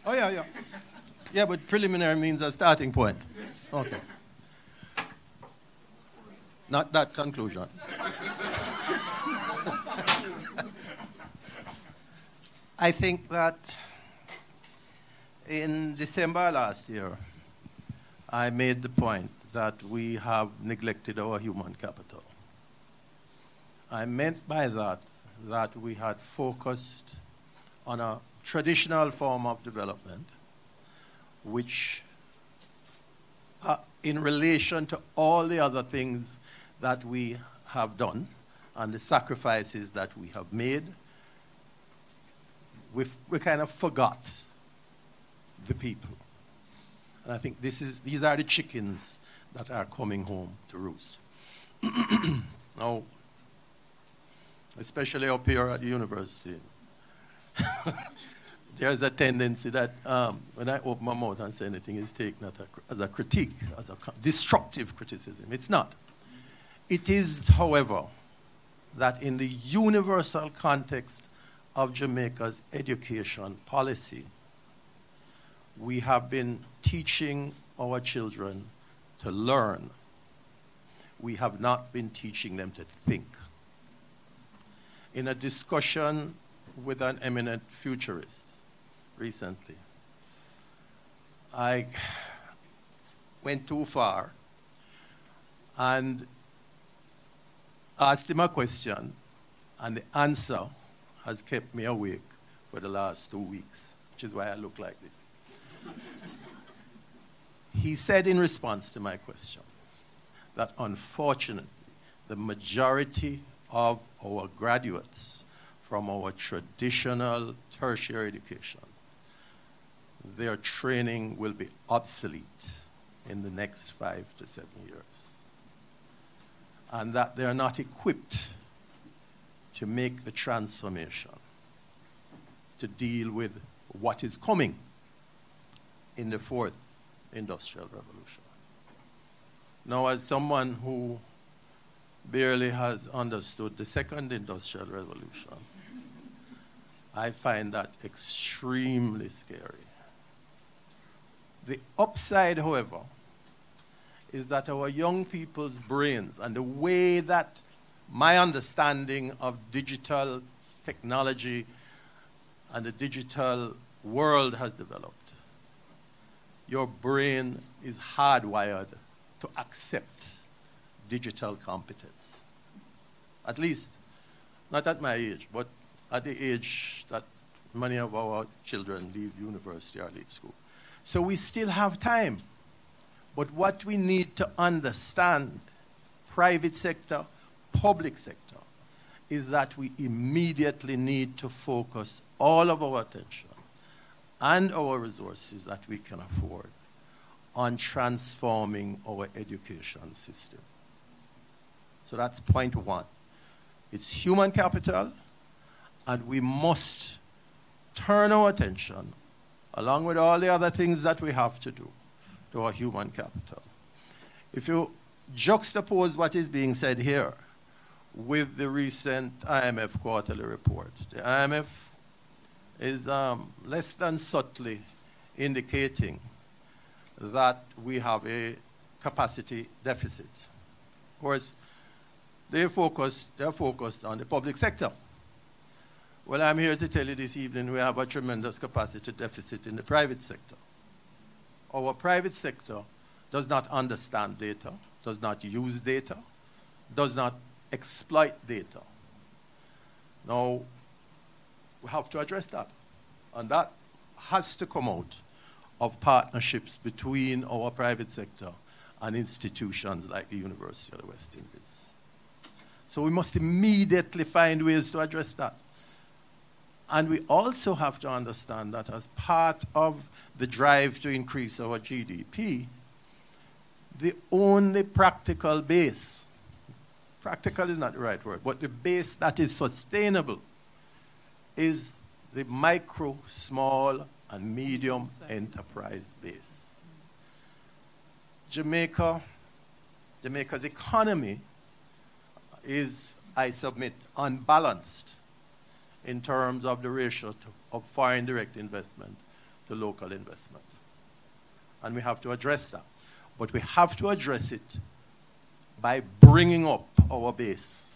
Oh, yeah. Yeah, but preliminary means a starting point. Yes. Okay. Not that conclusion. I think that in December last year, I made the point that we have neglected our human capital. I meant by that we had focused on a traditional form of development, which in relation to all the other things that we have done and the sacrifices that we have made, we kind of forgot the people. And I think these are the chickens that are coming home to roost. Now, especially up here at the university, there's a tendency that when I open my mouth and say anything, it's taken as a critique, as a destructive criticism. It's not. It is, however, that in the universal context of Jamaica's education policy, we have been teaching our children to learn. We have not been teaching them to think. In a discussion with an eminent futurist recently, I went too far and asked him a question, and the answer has kept me awake for the last 2 weeks, which is why I look like this. He said in response to my question that unfortunately, the majority of our graduates from our traditional tertiary education, their training will be obsolete in the next 5 to 7 years. And that they're not equipped to make the transformation, to deal with what is coming in the 4th industrial revolution. Now, as someone who barely has understood the 2nd industrial revolution, I find that extremely scary. The upside, however, is that our young people's brains and the way that my understanding of digital technology and the digital world has developed, your brain is hardwired to accept digital competence. At least, not at my age, but at the age that many of our children leave university or leave school. So we still have time. But what we need to understand, private sector, public sector, is that we immediately need to focus all of our attention and our resources that we can afford on transforming our education system. So that's point one. It's human capital, and we must turn our attention, along with all the other things that we have to do, to our human capital. If you juxtapose what is being said here with the recent IMF quarterly report, the IMF is less than subtly indicating that we have a capacity deficit. Of course, they're focused on the public sector. Well, I'm here to tell you this evening we have a tremendous capacity deficit in the private sector. Our private sector does not understand data, does not use data, does not exploit data. Now, we have to address that. And that has to come out of partnerships between our private sector and institutions like the University of the West Indies. So we must immediately find ways to address that. And we also have to understand that as part of the drive to increase our GDP, the only practical base, practical is not the right word, but the base that is sustainable is the micro, small, and medium enterprise base. Jamaica's economy is, I submit, unbalanced in terms of the ratio of foreign direct investment to local investment. And we have to address that. But we have to address it by bringing up our base,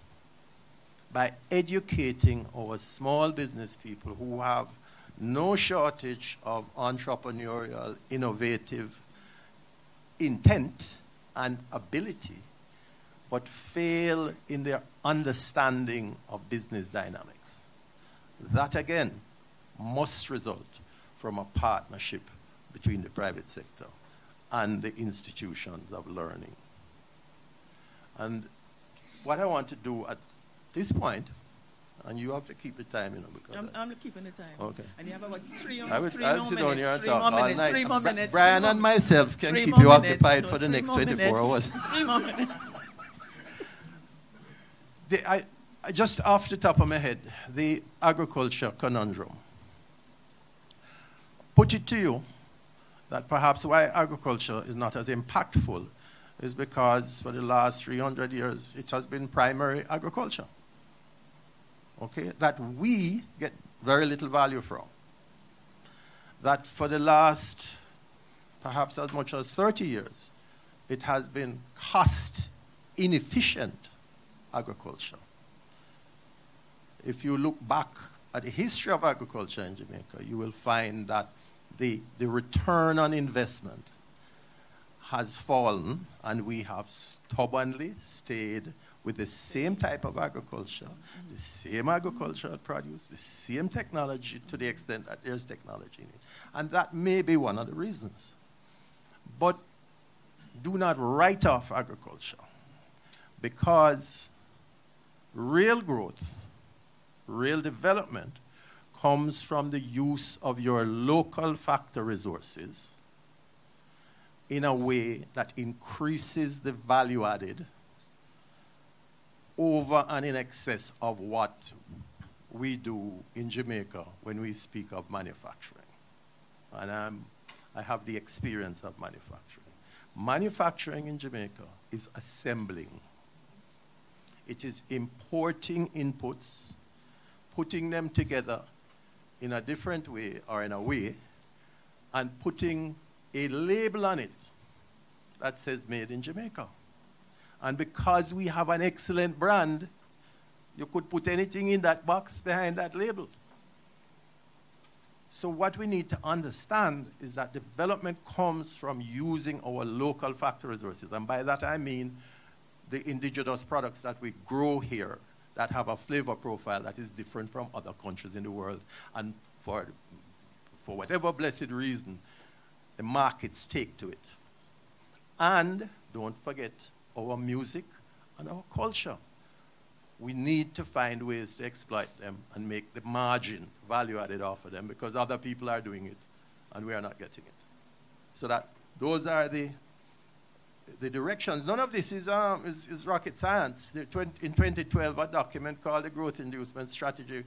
by educating our small business people who have no shortage of entrepreneurial, innovative intent and ability, but fail in their understanding of business dynamics. That, again, must result from a partnership between the private sector and the institutions of learning. And what I want to do at this point, and you have to keep the time, you know, because I'm keeping the time. Okay. And you have about three more I'll minutes. sit down here and talk all night. 3 more minutes. Brian and myself can keep you occupied for the next 24 hours. 3 more minutes. Just off the top of my head, the agriculture conundrum. Put it to you that perhaps why agriculture is not as impactful is because for the last 300 years, it has been primary agriculture. Okay? That we get very little value from. that for the last perhaps as much as 30 years, it has been cost inefficient agriculture. If you look back at the history of agriculture in Jamaica, you will find that the return on investment has fallen, and we have stubbornly stayed with the same type of agriculture, the same agricultural produce, the same technology to the extent that there's technology in it. And that may be one of the reasons. But do not write off agriculture, because real growth, real development comes from the use of your local factor resources in a way that increases the value added over and in excess of what we do in Jamaica when we speak of manufacturing. And I have the experience of manufacturing. Manufacturing in Jamaica is assembling. It is importing inputs, putting them together in a different way or in a way, and putting a label on it that says made in Jamaica. And because we have an excellent brand, you could put anything in that box behind that label. So what we need to understand is that development comes from using our local factor resources. And by that I mean the indigenous products that we grow here that have a flavor profile that is different from other countries in the world. And for whatever blessed reason, the markets take to it. And don't forget our music and our culture. We need to find ways to exploit them and make the margin value added off of them, because other people are doing it and we are not getting it. So that those are the directions. None of this is rocket science. In 2012, a document called the Growth Inducement Strategy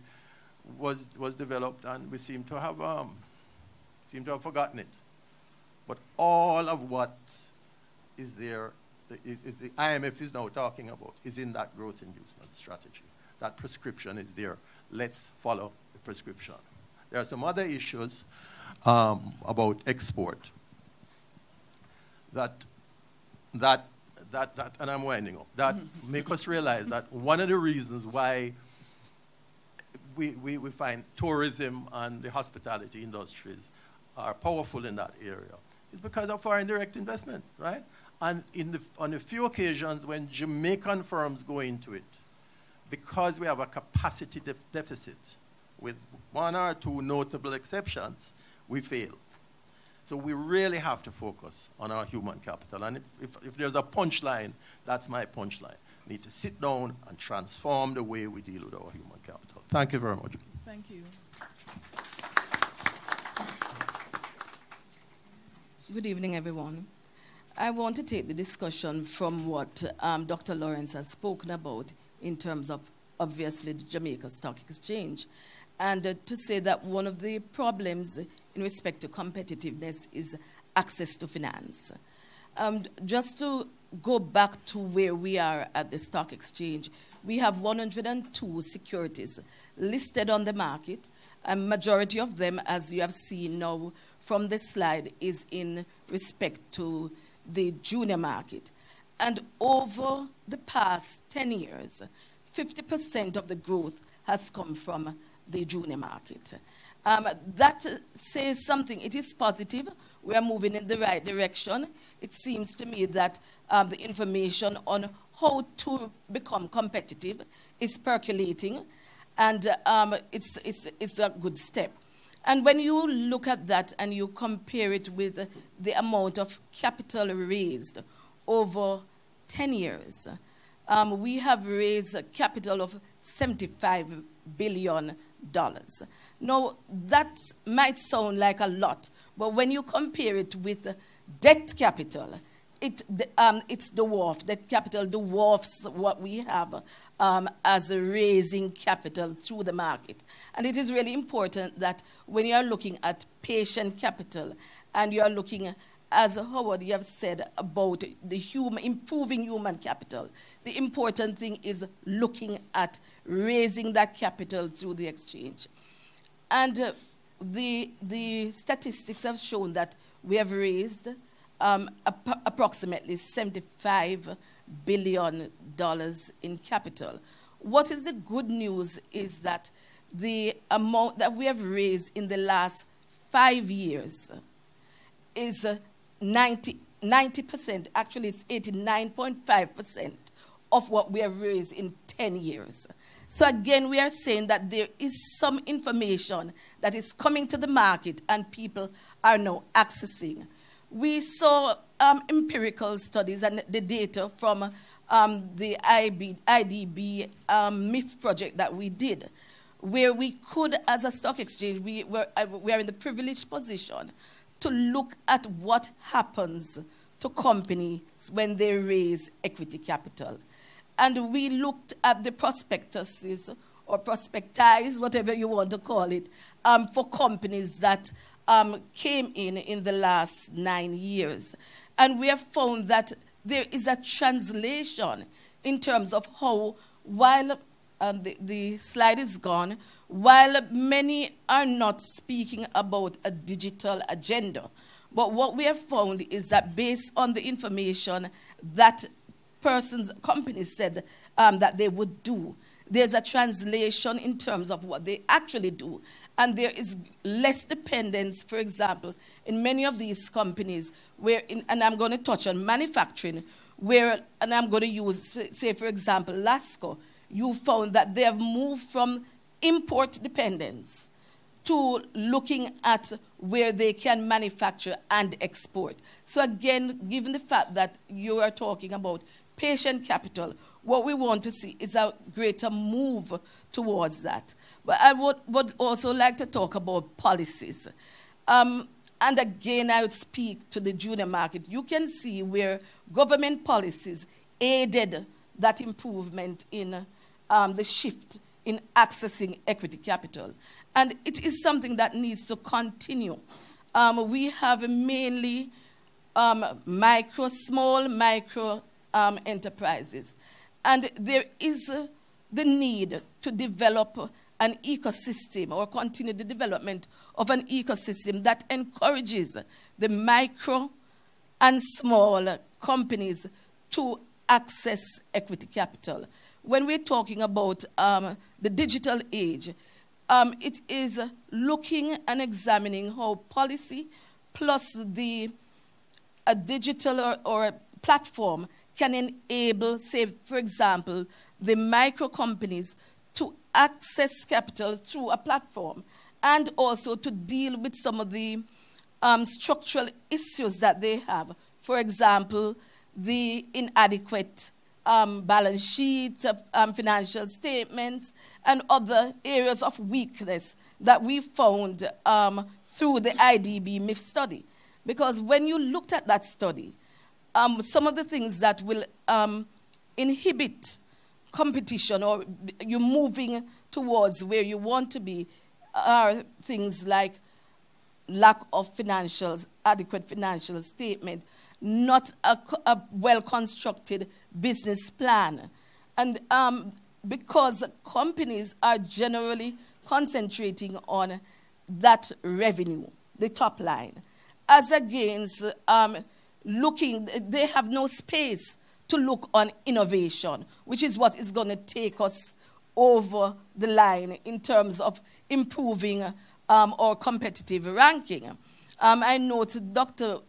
was developed, and we seem to have forgotten it. But all of what is there, is the IMF is now talking about, is in that growth inducement strategy. That prescription is there. Let's follow the prescription. There are some other issues about export that and I'm winding up, that make us realize that one of the reasons why we find tourism and the hospitality industries are powerful in that area is because of foreign direct investment, right? And on a few occasions when Jamaican firms go into it, because we have a capacity deficit, with one or two notable exceptions, we fail. So we really have to focus on our human capital. And if there's a punchline, that's my punchline. We need to sit down and transform the way we deal with our human capital. Thank you very much. Thank you. Good evening, everyone. I want to take the discussion from what Dr. Lawrence has spoken about in terms of, obviously, the Jamaica Stock Exchange. And to say that one of the problems in respect to competitiveness is access to finance. Just to go back to where we are at the stock exchange, we have 102 securities listed on the market. A majority of them, as you have seen now from this slide, is in respect to the junior market. And over the past 10 years, 50% of the growth has come from the junior market. That says something. It is positive. We are moving in the right direction. It seems to me that the information on how to become competitive is percolating, and it's a good step. And when you look at that and you compare it with the amount of capital raised over 10 years, we have raised a capital of $75 billion. Now, that might sound like a lot, but when you compare it with debt capital, it's dwarfed. Debt capital dwarfs what we have as raising capital through the market. And it is really important that when you are looking at patient capital and you are looking, as Howard, you have said about the improving human capital, the important thing is looking at raising that capital through the exchange. And the statistics have shown that we have raised approximately $75 billion in capital. What is the good news is that the amount that we have raised in the last 5 years is 90%, actually it's 89.5% of what we have raised in 10 years. So again, we are saying that there is some information that is coming to the market and people are now accessing. We saw empirical studies and the data from the IDB MIF project that we did, where we could, as a stock exchange, we are in the privileged position to look at what happens to companies when they raise equity capital. And we looked at the prospectuses, or prospectize, whatever you want to call it, for companies that came in the last 9 years. And we have found that there is a translation in terms of how, while the slide is gone, while many are not speaking about a digital agenda, but what we have found is that based on the information that companies said that they would do, there's a translation in terms of what they actually do. And there is less dependence, for example, in many of these companies, and I'm going to touch on manufacturing, and I'm going to use, say, for example, LASCO. You found that they have moved from import dependence to looking at where they can manufacture and export. So again, given the fact that you are talking about patient capital, what we want to see is a greater move towards that. But I would also like to talk about policies. And again, I would speak to the junior market. You can see where government policies aided that improvement in the shift in accessing equity capital. And it is something that needs to continue. We have mainly small micro enterprises. And there is the need to develop an ecosystem or continue the development of an ecosystem that encourages the micro and small companies to access equity capital. When we're talking about the digital age, it is looking and examining how policy plus a digital or a platform can enable, say, for example, the micro companies to access capital through a platform and also to deal with some of the structural issues that they have. For example, the inadequate balance sheets, financial statements, and other areas of weakness that we found through the IDB MIF study. Because when you looked at that study, some of the things that will inhibit competition or you moving towards where you want to be are things like lack of adequate financial statement, not a well-constructed business plan. And because companies are generally concentrating on that revenue, the top line, as against they have no space to look on innovation, which is what is going to take us over the line in terms of improving our competitive ranking. I know to Dr.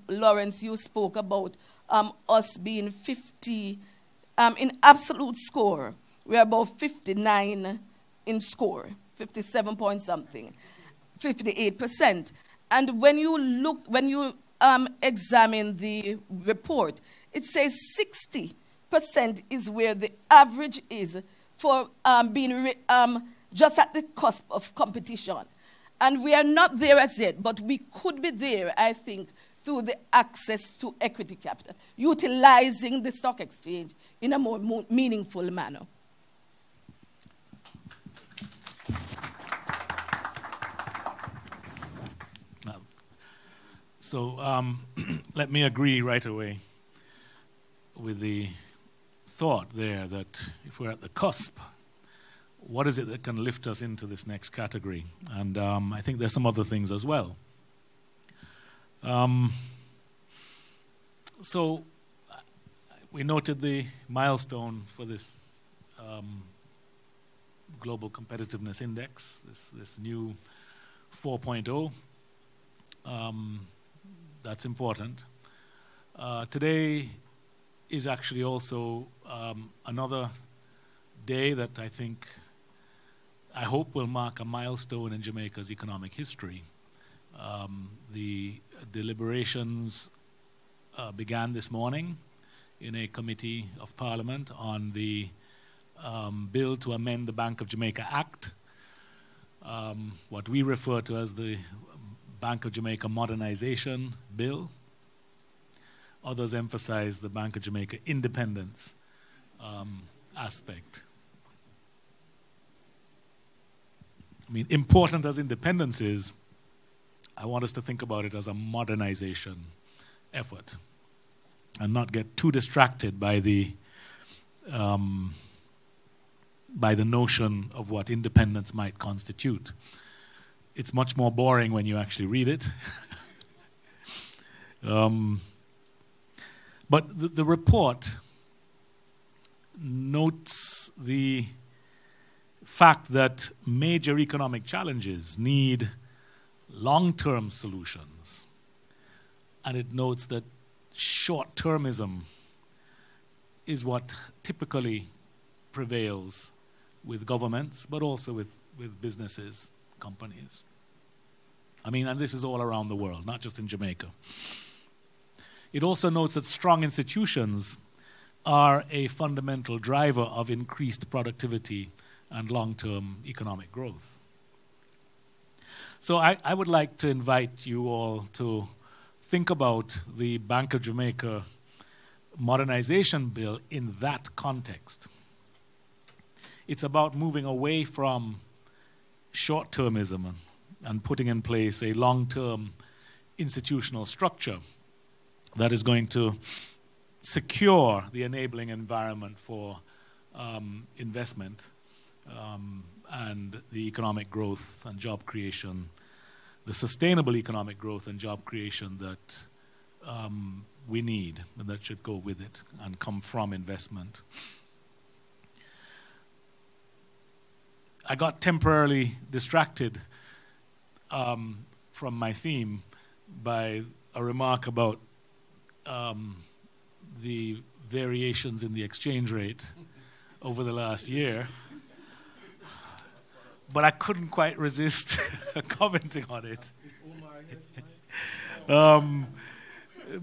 Lawrence, you spoke about us being 50 in absolute score. We're about 59 in score, 57 point something, 58%. And when you examine the report, it says 60% is where the average is for being just at the cusp of competition. And we are not there as yet, but we could be there, I think, through the access to equity capital, utilizing the stock exchange in a more meaningful manner. So let me agree right away with the thought there that if we're at the cusp, what is it that can lift us into this next category? And I think there's some other things as well. So we noted the milestone for this Global Competitiveness Index, this new 4.0. That's important. Today is actually also another day that I hope will mark a milestone in Jamaica's economic history. The deliberations began this morning in a committee of Parliament on the bill to amend the Bank of Jamaica Act, what we refer to as the Bank of Jamaica Modernization Bill. Others emphasize the Bank of Jamaica independence aspect. I mean, important as independence is, I want us to think about it as a modernization effort and not get too distracted by the notion of what independence might constitute. It's much more boring when you actually read it. But the report notes the fact that major economic challenges need long-term solutions. And it notes that short-termism is what typically prevails with governments, but also with businesses, companies. I mean, and this is all around the world, not just in Jamaica. It also notes that strong institutions are a fundamental driver of increased productivity and long-term economic growth. So I would like to invite you all to think about the Bank of Jamaica modernization bill in that context. It's about moving away from short-termism and putting in place a long-term institutional structure that is going to secure the enabling environment for investment and the economic growth and job creation, the sustainable economic growth and job creation that we need and that should go with it and come from investment. I got temporarily distracted from my theme by a remark about the variations in the exchange rate over the last year. But I couldn't quite resist commenting on it.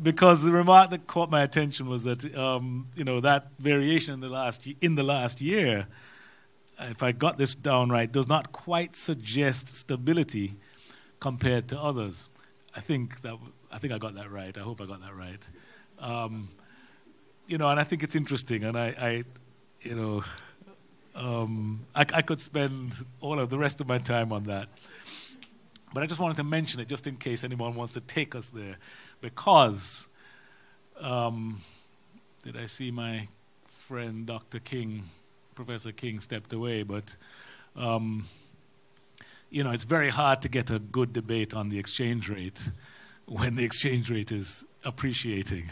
Because the remark that caught my attention was that that variation in the last year, if I got this down right, does not quite suggest stability compared to others. I think I got that right. I hope I got that right. And I think it's interesting, and I could spend all of the rest of my time on that. But I just wanted to mention it just in case anyone wants to take us there. Because, did I see my friend Dr. King, Professor King stepped away, but it's very hard to get a good debate on the exchange rate when the exchange rate is appreciating.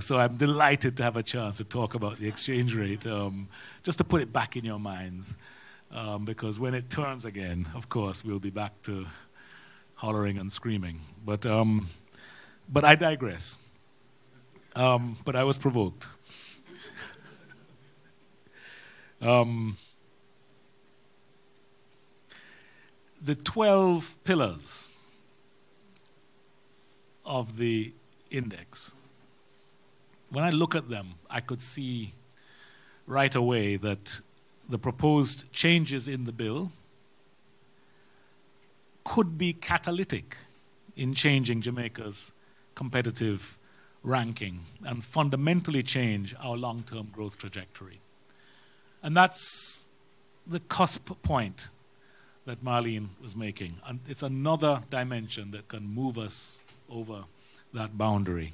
So I'm delighted to have a chance to talk about the exchange rate, just to put it back in your minds, because when it turns again, of course, we'll be back to hollering and screaming. But I digress. But I was provoked. The 12 pillars of the index, when I look at them, I could see right away that the proposed changes in the bill could be catalytic in changing Jamaica's competitive ranking and fundamentally change our long-term growth trajectory. And that's the cusp point that Marlene was making. And it's another dimension that can move us over that boundary.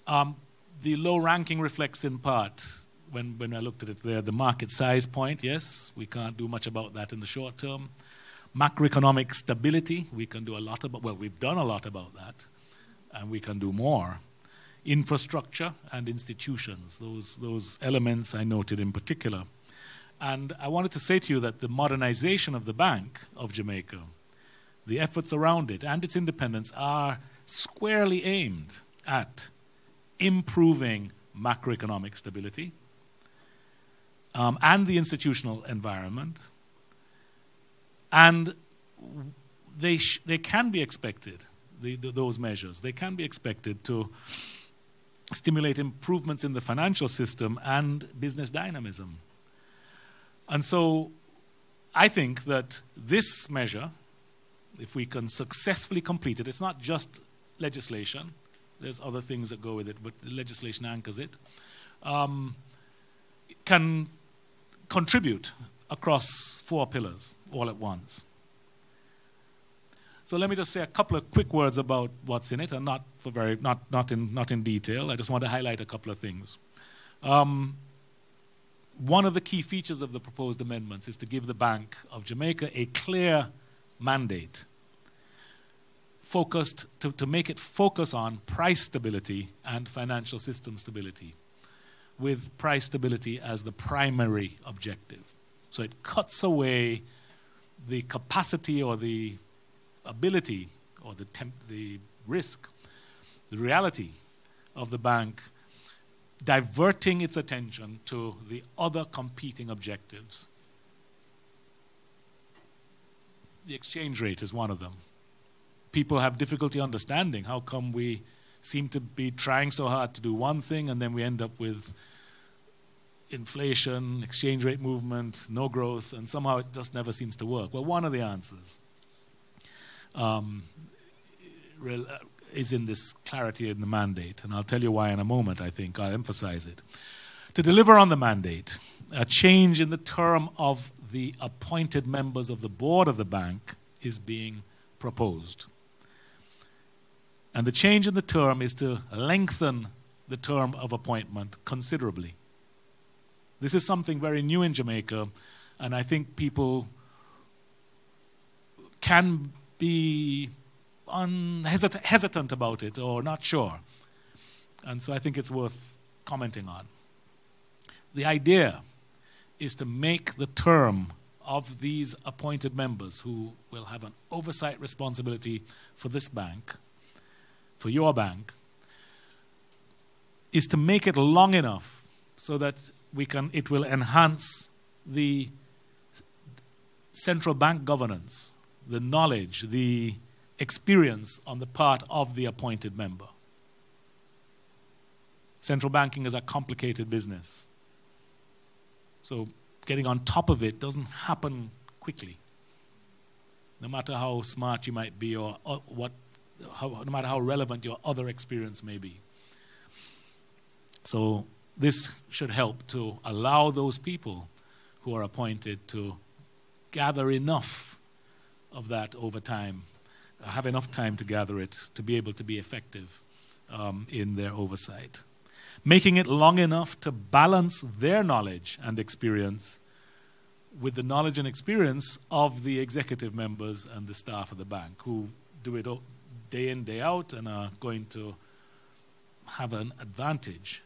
The low ranking reflects in part when I looked at it there, the market size point, yes, we can't do much about that in the short term. Macroeconomic stability, we can do a lot about, well, we've done a lot about that, and we can do more. Infrastructure and institutions, those elements I noted in particular. And I wanted to say to you that the modernization of the Bank of Jamaica, the efforts around it and its independence are squarely aimed at improving macroeconomic stability and the institutional environment. And they can be expected, those measures, they can be expected to stimulate improvements in the financial system and business dynamism. And so I think that this measure, if we can successfully complete it, it's not just legislation, there's other things that go with it, but the legislation anchors it, can contribute across 4 pillars all at once. So let me just say a couple of quick words about what's in it, and not in detail. I just want to highlight a couple of things. One of the key features of the proposed amendments is to give the Bank of Jamaica a clear mandate, focused to make it focus on price stability and financial system stability, with price stability as the primary objective. So it cuts away the capacity or the ability or the risk, the reality of the bank diverting its attention to the other competing objectives. The exchange rate is one of them. People have difficulty understanding how come we seem to be trying so hard to do one thing and then we end up with inflation, exchange rate movement, no growth, and somehow it just never seems to work. Well, one of the answers is in this clarity in the mandate, and I'll tell you why in a moment. I think I'll emphasize it. To deliver on the mandate, a change in the term of the appointed members of the board of the bank is being proposed. And the change in the term is to lengthen the term of appointment considerably. This is something very new in Jamaica, and I think people can be hesitant about it or not sure. And so I think it's worth commenting on. The idea is to make the term of these appointed members who will have an oversight responsibility for this bank, for your bank, is to make it long enough so that it will enhance the central bank governance, the knowledge, the experience on the part of the appointed member. Central banking is a complicated business. So getting on top of it doesn't happen quickly. No matter how smart you might be or no matter how relevant your other experience may be. So this should help to allow those people who are appointed to gather enough of that over time, have enough time to gather it, to be able to be effective in their oversight. Making it long enough to balance their knowledge and experience with the knowledge and experience of the executive members and the staff of the bank who do it day in, day out and are going to have an advantage.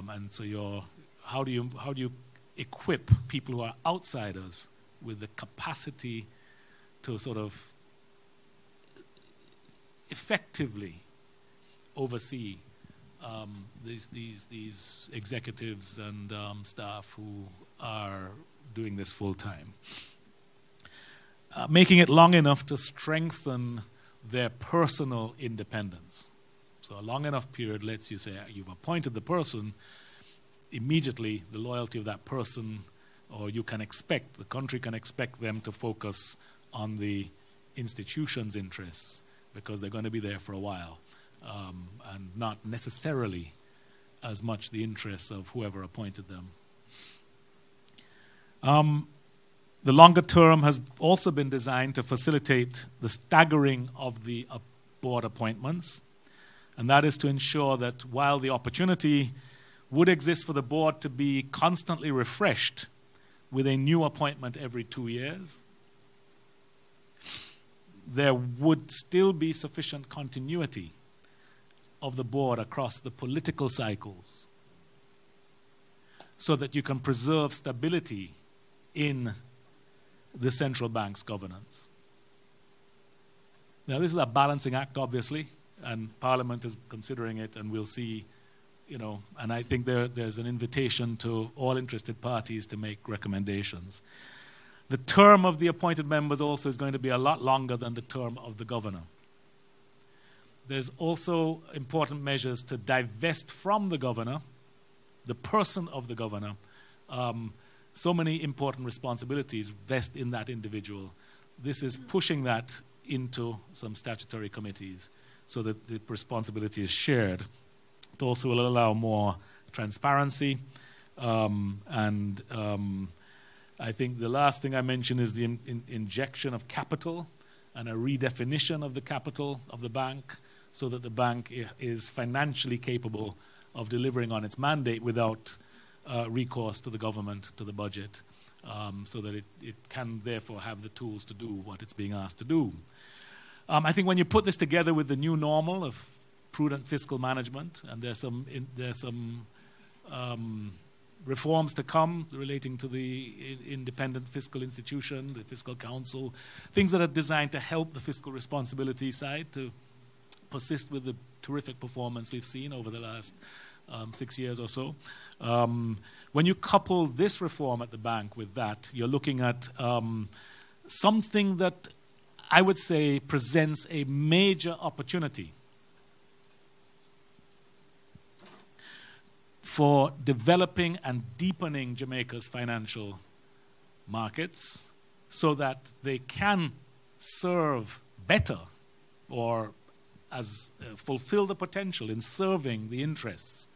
And so how do you equip people who are outsiders with the capacity to sort of effectively oversee these executives and staff who are doing this full time. Making it long enough to strengthen their personal independence. So a long enough period lets you say, you've appointed the person, immediately the loyalty of that person, or you can expect, the country can expect them to focus on the institution's interests because they're going to be there for a while, and not necessarily as much the interests of whoever appointed them. The longer term has also been designed to facilitate the staggering of the board appointments, and that is to ensure that while the opportunity would exist for the board to be constantly refreshed with a new appointment every 2 years. There would still be sufficient continuity of the board across the political cycles so that you can preserve stability in the central bank's governance. Now, this is a balancing act, obviously, and Parliament is considering it, and we'll see, and I think there's an invitation to all interested parties to make recommendations. The term of the appointed members also is going to be a lot longer than the term of the governor. There's also important measures to divest from the governor, the person of the governor. So many important responsibilities vest in that individual. This is pushing that into some statutory committees so that the responsibility is shared. It also will allow more transparency. I think the last thing I mentioned is the injection of capital and a redefinition of the capital of the bank so that the bank is financially capable of delivering on its mandate without recourse to the government, to the budget, so that it can therefore have the tools to do what it's being asked to do. I think when you put this together with the new normal of prudent fiscal management, and there's some reforms to come relating to the independent fiscal institution, the fiscal council, things that are designed to help the fiscal responsibility side to persist with the terrific performance we've seen over the last 6 years or so. When you couple this reform at the bank with that, you're looking at something that I would say presents a major opportunity for developing and deepening Jamaica's financial markets so that they can serve better or fulfill the potential in serving the interests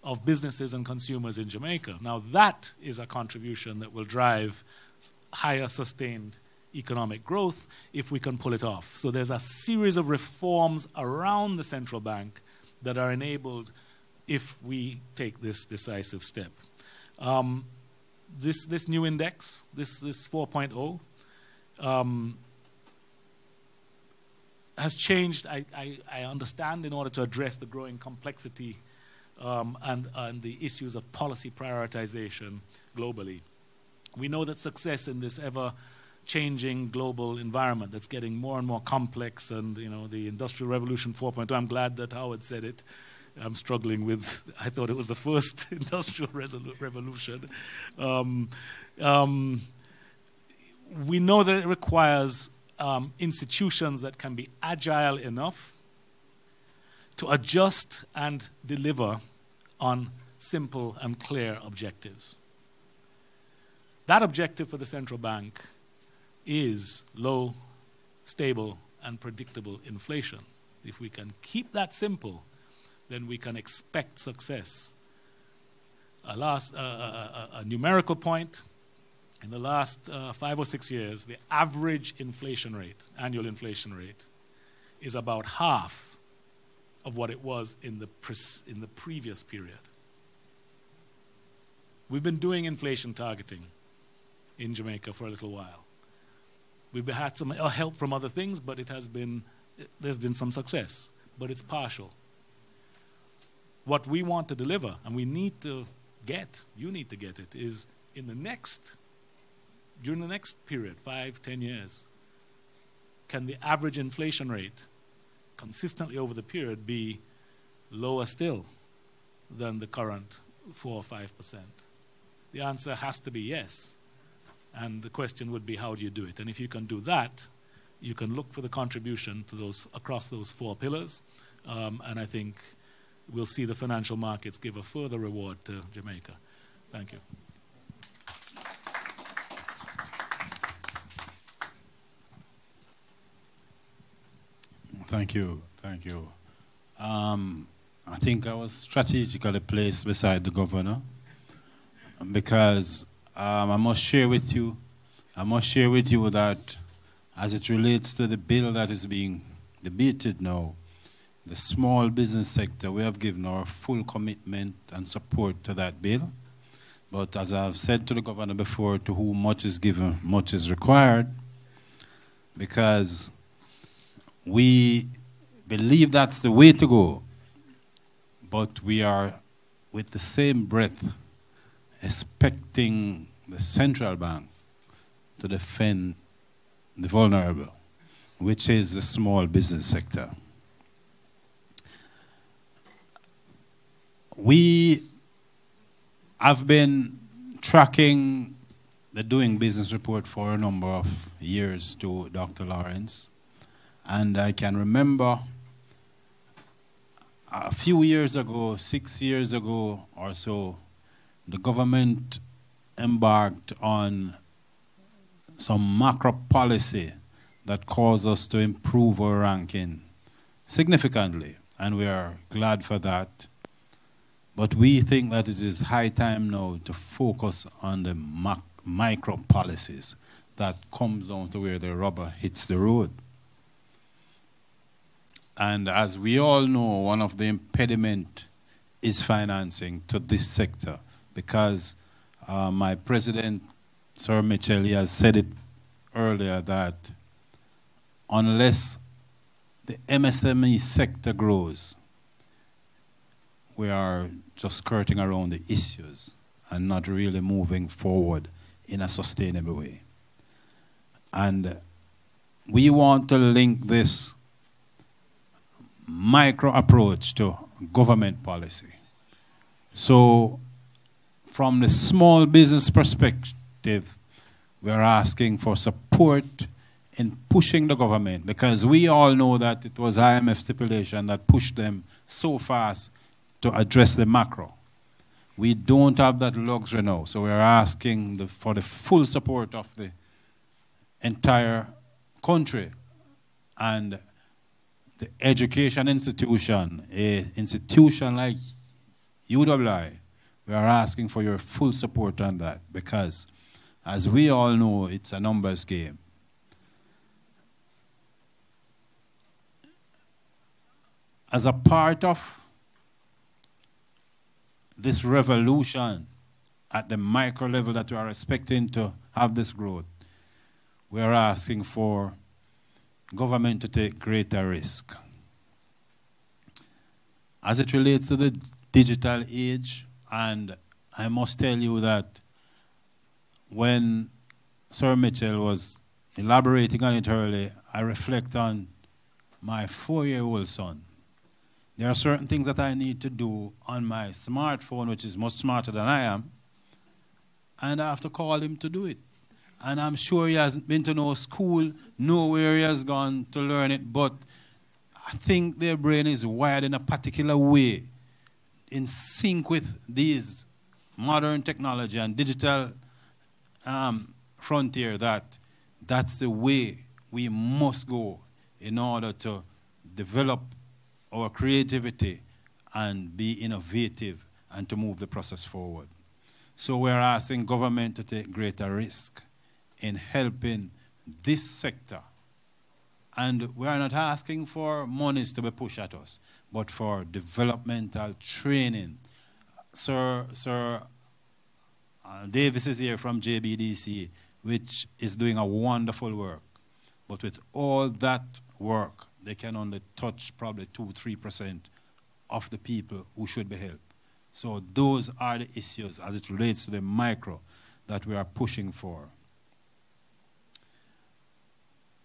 of businesses and consumers in Jamaica. Now that is a contribution that will drive higher sustained economic growth if we can pull it off. So there's a series of reforms around the central bank that are enabled if we take this decisive step. This new index, this 4.0, has changed, I understand, in order to address the growing complexity and the issues of policy prioritization globally. We know that success in this ever-changing global environment that's getting more and more complex, and the Industrial Revolution 4.0, I'm glad that Howard said it. I'm struggling with, I thought it was the first industrial revolution. We know that it requires institutions that can be agile enough to adjust and deliver on simple and clear objectives. That objective for the central bank is low, stable, and predictable inflation. If we can keep that simple, then we can expect success. A numerical point, in the last 5 or 6 years, the average inflation rate, annual inflation rate, is about half of what it was in the previous period. We've been doing inflation targeting in Jamaica for a little while. We've had some help from other things, but there's been some success, but it's partial. What we want to deliver, and we need to get, you need to get it, is during the next period, 5, 10 years, can the average inflation rate consistently over the period be lower still than the current 4 or 5%? The answer has to be yes. And the question would be, how do you do it? And if you can do that, you can look for the contribution to those across those 4 pillars. And I think we'll see the financial markets give a further reward to Jamaica. Thank you. Thank you. Thank you. I think I was strategically placed beside the governor because I must share with you that as it relates to the bill that is being debated now, the small business sector, we have given our full commitment and support to that bill. But as I've said to the governor before, to whom much is given, much is required, because we believe that's the way to go. But we are, with the same breath, expecting the central bank to defend the vulnerable, which is the small business sector. We have been tracking the Doing Business report for a number of years to Dr. Lawrence, and I can remember a few years ago, 6 years ago or so, the government embarked on some macro policy that caused us to improve our ranking significantly, and we are glad for that. But we think that it is high time now to focus on the micro policies that comes down to where the rubber hits the road. And as we all know, one of the impediments is financing to this sector, because my president, Sir Mitchell, he has said it earlier that unless the MSME sector grows, we are just skirting around the issues and not really moving forward in a sustainable way. And we want to link this micro approach to government policy. So from the small business perspective, we are asking for support in pushing the government, because we all know that it was IMF stipulation that pushed them so fast to address the macro. We don't have that luxury now, so we are asking for the full support of the entire country. And the education institution, an institution like UWI, we are asking for your full support on that, because as we all know, it's a numbers game. As a part of this revolution at the micro level that we are expecting to have this growth, we are asking for government to take greater risk. As it relates to the digital age, and I must tell you that when Sir Mitchell was elaborating on it earlier, I reflect on my 4-year-old son. There are certain things that I need to do on my smartphone, which is much smarter than I am, and I have to call him to do it. And I'm sure he hasn't been to no school, nowhere he has gone to learn it, but I think their brain is wired in a particular way, in sync with these modern technology and digital frontier, that's the way we must go in order to develop our creativity and be innovative and to move the process forward. So we're asking government to take greater risk in helping this sector. And we are not asking for monies to be pushed at us, but for developmental training. Sir Davis is here from JBDC, which is doing a wonderful work. But with all that work, they can only touch probably 2-3% of the people who should be helped. So those are the issues as it relates to the micro that we are pushing for.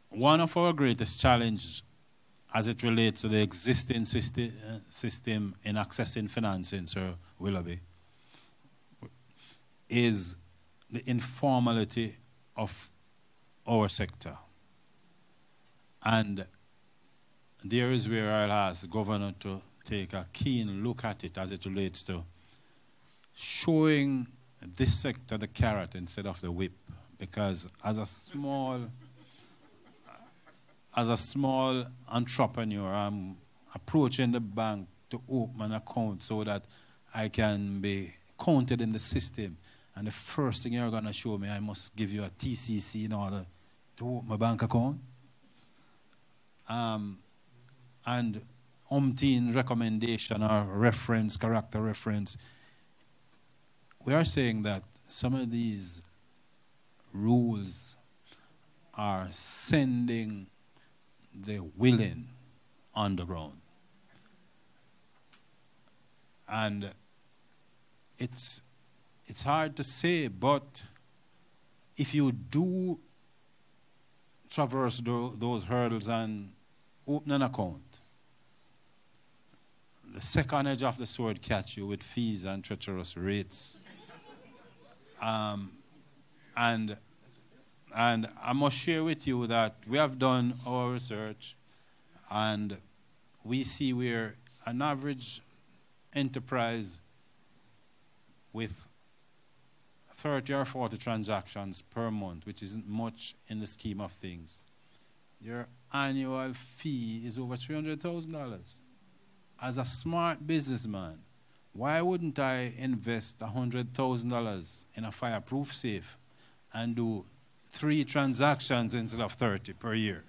One of our greatest challenges as it relates to the existing system in accessing financing, Sir Willoughby, is the informality of our sector. And there is where I'll ask the governor to take a keen look at it as it relates to showing this sector the carrot instead of the whip. Because as a small entrepreneur, I'm approaching the bank to open an account so that I can be counted in the system. And the first thing you're going to show me, I must give you a TCC in order to open my bank account. And umpteen recommendation or reference, character reference. We are saying that some of these rules are sending the willing underground. And it's hard to say, but if you do traverse those hurdles and open an account, the second edge of the sword catch you with fees and treacherous rates. And I must share with you that we have done our research, and we see where an average enterprise with 30 or 40 transactions per month, which isn't much in the scheme of things, your annual fee is over $300,000. As a smart businessman, why wouldn't I invest $100,000 in a fireproof safe and do 3 transactions instead of 30 per year?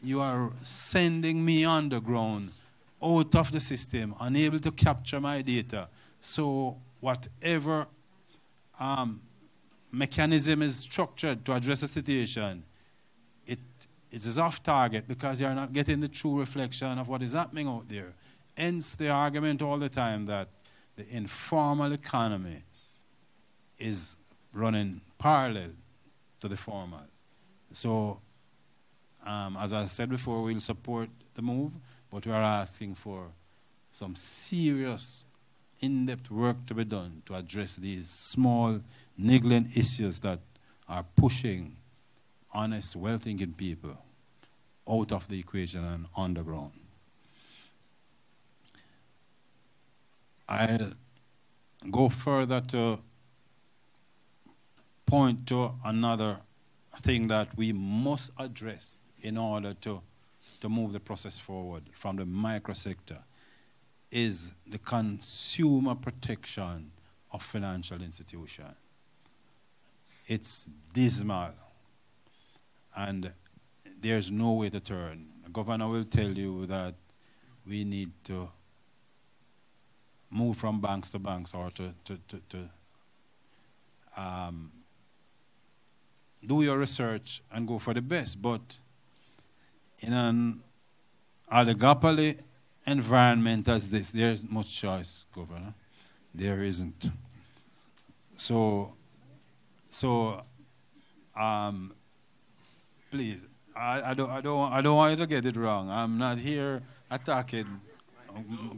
You are sending me underground, out of the system, unable to capture my data. So whatever mechanism is structured to address the situation, it is off target because you're not getting the true reflection of what is happening out there. Hence the argument all the time that the informal economy is running parallel to the formal. So, as I said before, we'll support the move, but we are asking for some serious, in-depth work to be done to address these small, niggling issues that are pushing honest, well-thinking people out of the equation and underground. I'll go further to point to another thing that we must address in order to move the process forward from the microsector, is the consumer protection of financial institutions. It's dismal, and there's no way to turn. The governor will tell you that we need to move from banks to banks, or to do your research and go for the best. But in an oligopoly environment as this, there isn't much choice, Governor. There isn't. So please, I don't want you to get it wrong. I'm not here attacking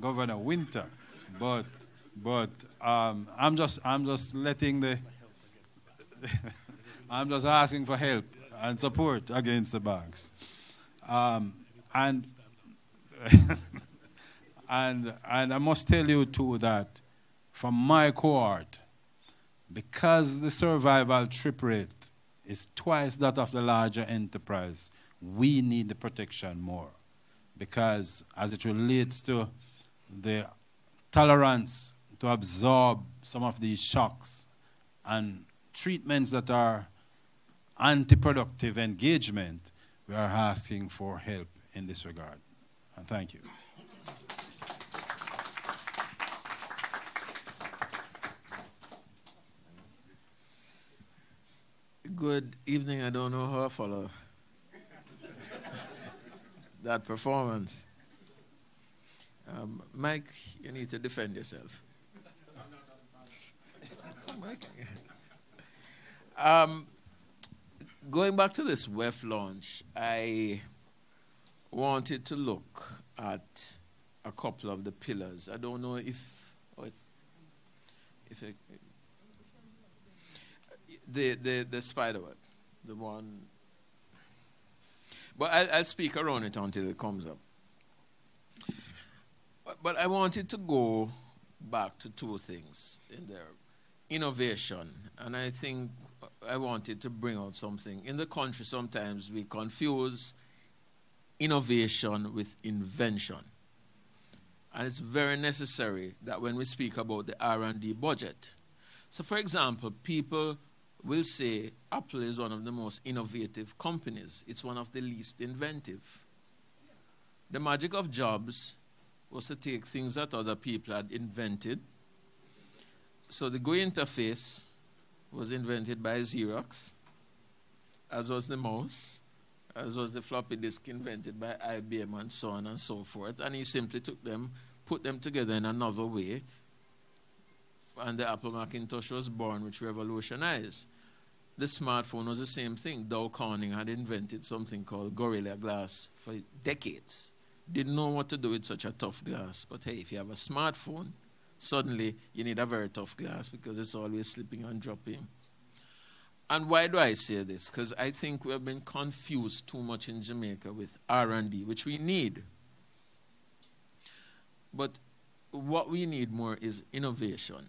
Governor Winter, but I'm just letting the I'm just asking for help and support against the banks, and and I must tell you too that from my cohort, because the survival trip rate is twice that of the larger enterprise, we need the protection more, because as it relates to the tolerance to absorb some of these shocks and treatments that are anti-productive engagement, we are asking for help in this regard. And thank you. Good evening. I don't know how I follow that performance. Mike, you need to defend yourself. Going back to this WEF launch, I wanted to look at a couple of the pillars. I don't know if the spider web, the one, but I'll speak around it until it comes up. But I wanted to go back to 2 things in there. Innovation, and I think I wanted to bring out something. In the country, sometimes we confuse innovation with invention. And it's very necessary that when we speak about the R&D budget. So for example, people will say Apple is one of the most innovative companies. It's one of the least inventive. The magic of Jobs was to take things that other people had invented. So the GUI interface was invented by Xerox, as was the mouse, as was the floppy disk invented by IBM, and so on and so forth. And he simply took them, put them together in another way, and the Apple Macintosh was born, which revolutionized. The smartphone was the same thing. Dow Corning had invented something called Gorilla Glass for decades. Didn't know what to do with such a tough glass. But hey, if you have a smartphone, suddenly you need a very tough glass because it's always slipping and dropping. And why do I say this? Because I think we have been confused too much in Jamaica with R&D, which we need. But what we need more is innovation.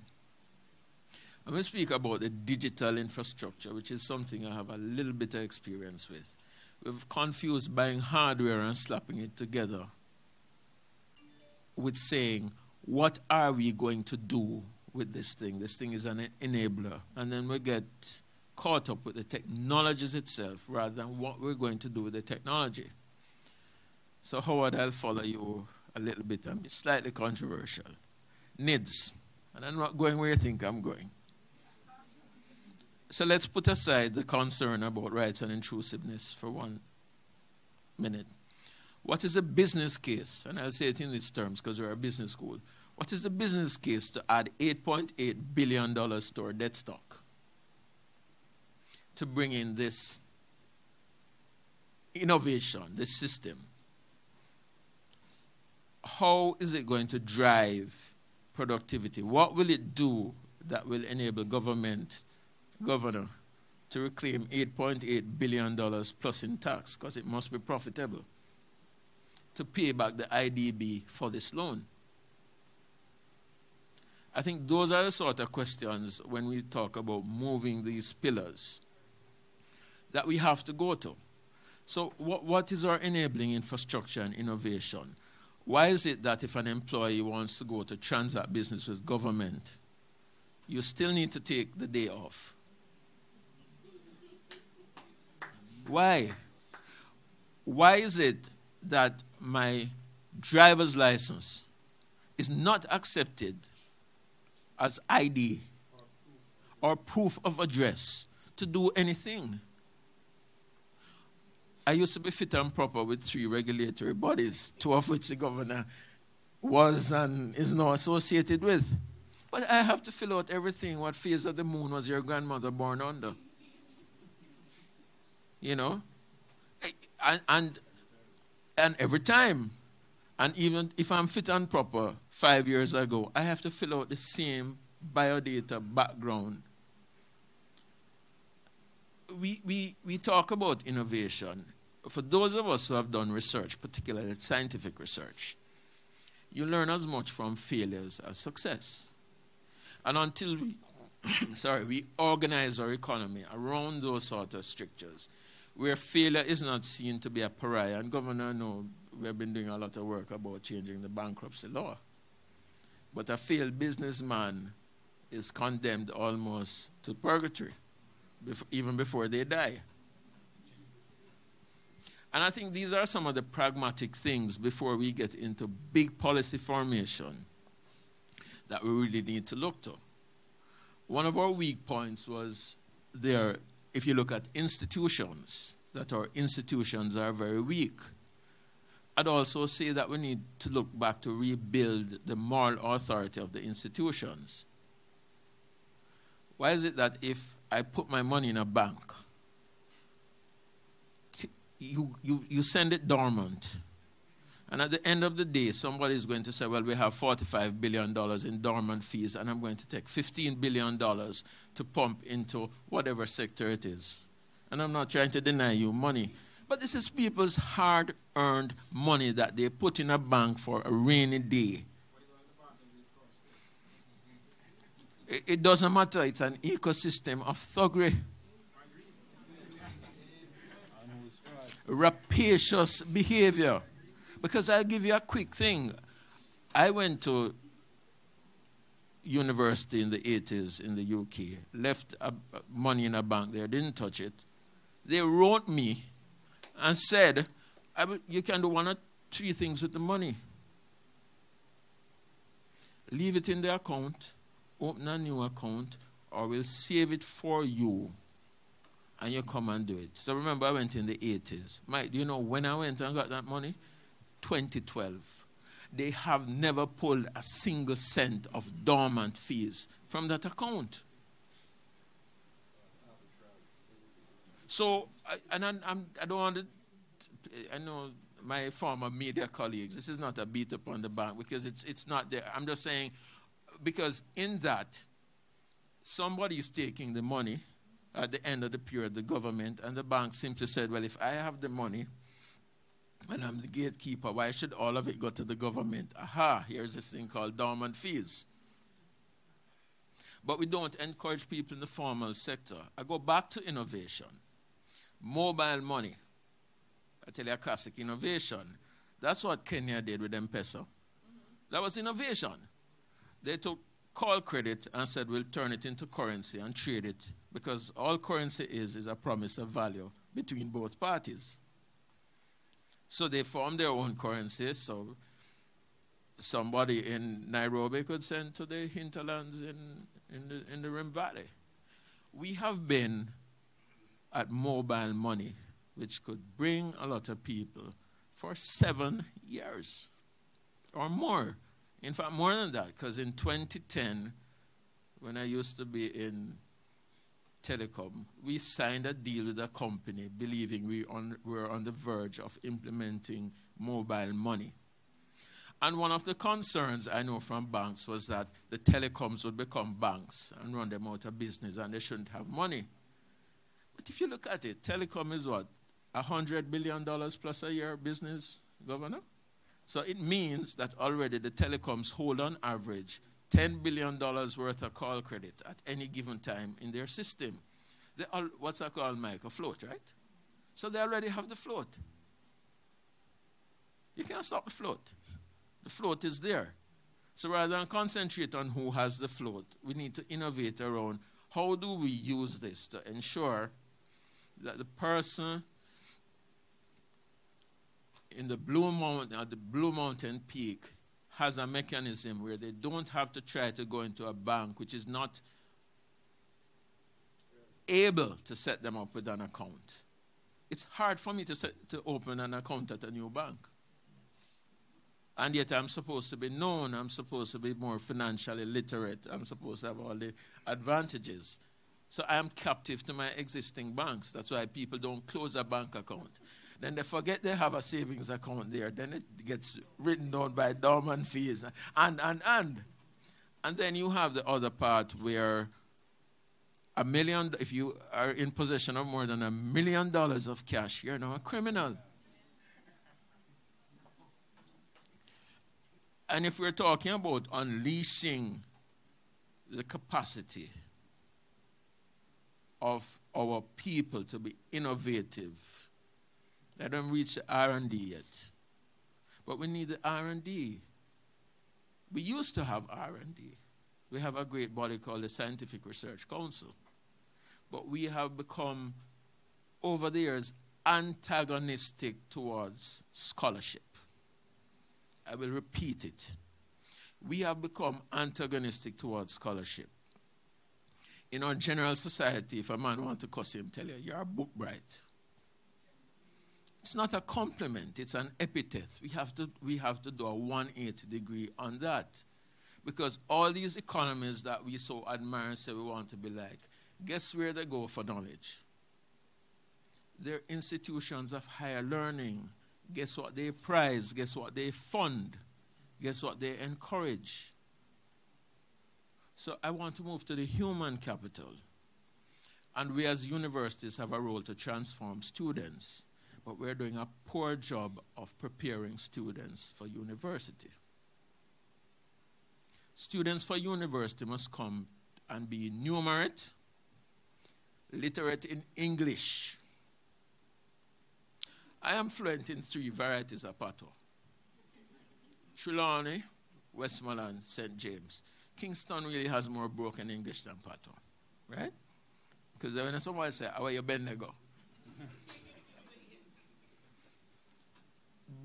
I'm going to speak about the digital infrastructure, which is something I have a little bit of experience with. We've confused buying hardware and slapping it together with saying, what are we going to do with this thing? This thing is an enabler. And then we get caught up with the technologies itself rather than what we're going to do with the technology. So Howard, I'll follow you a little bit and be slightly controversial. NIDS. And I'm not going where you think I'm going. So let's put aside the concern about rights and intrusiveness for 1 minute. What is a business case? And I'll say it in these terms because we're a business school. What is the business case to add $8.8 billion to our debt stock to bring in this innovation, this system? How is it going to drive productivity? What will it do that will enable governor to reclaim $8.8 billion plus in tax, because it must be profitable, to pay back the IDB for this loan? I think those are the sort of questions when we talk about moving these pillars that we have to go to. So what is our enabling infrastructure and innovation? Why is it that if an employee wants to go to transact business with government, you still need to take the day off? Why? Why is it that my driver's license is not accepted as ID or proof of address to do anything? I used to be fit and proper with 3 regulatory bodies, 2 of which the governor was and is now associated with. But I have to fill out everything. What phase of the moon was your grandmother born under? You know? And every time. And even if I'm fit and proper 5 years ago, I have to fill out the same biodata background. We talk about innovation. For those of us who have done research, particularly scientific research, you learn as much from failures as success. And until we organize our economy around those sort of strictures, where failure is not seen to be a pariah, and Governor, no, we have been doing a lot of work about changing the bankruptcy law. But a failed businessman is condemned almost to purgatory, even before they die. And I think these are some of the pragmatic things before we get into big policy formation that we really need to look to. One of our weak points was there, if you look at institutions, that our institutions are very weak. I'd also say that we need to look back to rebuild the moral authority of the institutions. Why is it that if I put my money in a bank, you send it dormant, and at the end of the day, somebody is going to say, well, we have $45 billion in dormant fees, and I'm going to take $15 billion to pump into whatever sector it is. And I'm not trying to deny you money, but this is people's hard-earned money that they put in a bank for a rainy day. It doesn't matter. It's an ecosystem of thuggery, rapacious behavior. Because I'll give you a quick thing. I went to university in the 80s in the UK, left money in a bank there, didn't touch it. They wrote me and said, you can do 1 or 3 things with the money. leave it in the account, open a new account, or we'll save it for you, and you come and do it. So remember, I went in the 80s. Mike, do you know when I went and got that money? 2012. They have never pulled a single cent of dormant fees from that account. So, I don't want to, I know my former media colleagues, this is not a beat up on the bank because it's not there. I'm just saying, because in that, somebody is taking the money at the end of the period, the government, and the bank simply said, well, if I have the money and I'm the gatekeeper, why should all of it go to the government? Aha, here's this thing called dormant fees. But we don't encourage people in the formal sector. I go back to innovation. Mobile money. I tell you a classic innovation. That's what Kenya did with M-Pesa. That was innovation. They took call credit and said we'll turn it into currency and trade it, because all currency is a promise of value between both parties. So they formed their own currency, so somebody in Nairobi could send to the hinterlands in the Rim Valley. We have been at mobile money, which could bring a lot of people for 7 years or more. In fact, more than that, because in 2010, when I used to be in telecom, we signed a deal with a company believing we were on the verge of implementing mobile money. And one of the concerns I know from banks was that the telecoms would become banks and run them out of business and they shouldn't have money. But if you look at it, telecom is what? $100 billion plus a year business, Governor? So it means that already the telecoms hold on average $10 billion worth of call credit at any given time in their system. They all, what's that called, Mike? A float, right? So they already have the float. You can't stop the float. The float is there. So rather than concentrate on who has the float, we need to innovate around how do we use this to ensure that the person in the Blue Mountain, at the Blue Mountain Peak, has a mechanism where they don't have to try to go into a bank which is not able to set them up with an account. It's hard for me to open an account at a new bank. And yet I'm supposed to be known, I'm supposed to be more financially literate, I'm supposed to have all the advantages. So I am captive to my existing banks. That's why people don't close a bank account. Then they forget they have a savings account there. Then it gets written down by dormant fees. And then you have the other part where if you are in possession of more than $1 million of cash, you're now a criminal. And if we're talking about unleashing the capacity of our people to be innovative, they don't reach the R&D yet. But we need the R&D. We used to have R&D. We have a great body called the Scientific Research Council. But we have become, over the years, antagonistic towards scholarship. I will repeat it. We have become antagonistic towards scholarship. In our general society, if a man wants to cuss him, tell you, you're a book bright. It's not a compliment, it's an epithet. We have to do a 180 degree on that. Because all these economies that we so admire and say we want to be like, guess where they go for knowledge? They're institutions of higher learning. Guess what they prize? Guess what they fund? Guess what they encourage? So I want to move to the human capital. And we as universities have a role to transform students. But we're doing a poor job of preparing students for university. Students for university must come and be numerate, literate in English. I am fluent in 3 varieties of Patois. Trelawney, Westmoreland, St. James. Kingston really has more broken English than Patois, right? Because when somebody say, how are you been there go?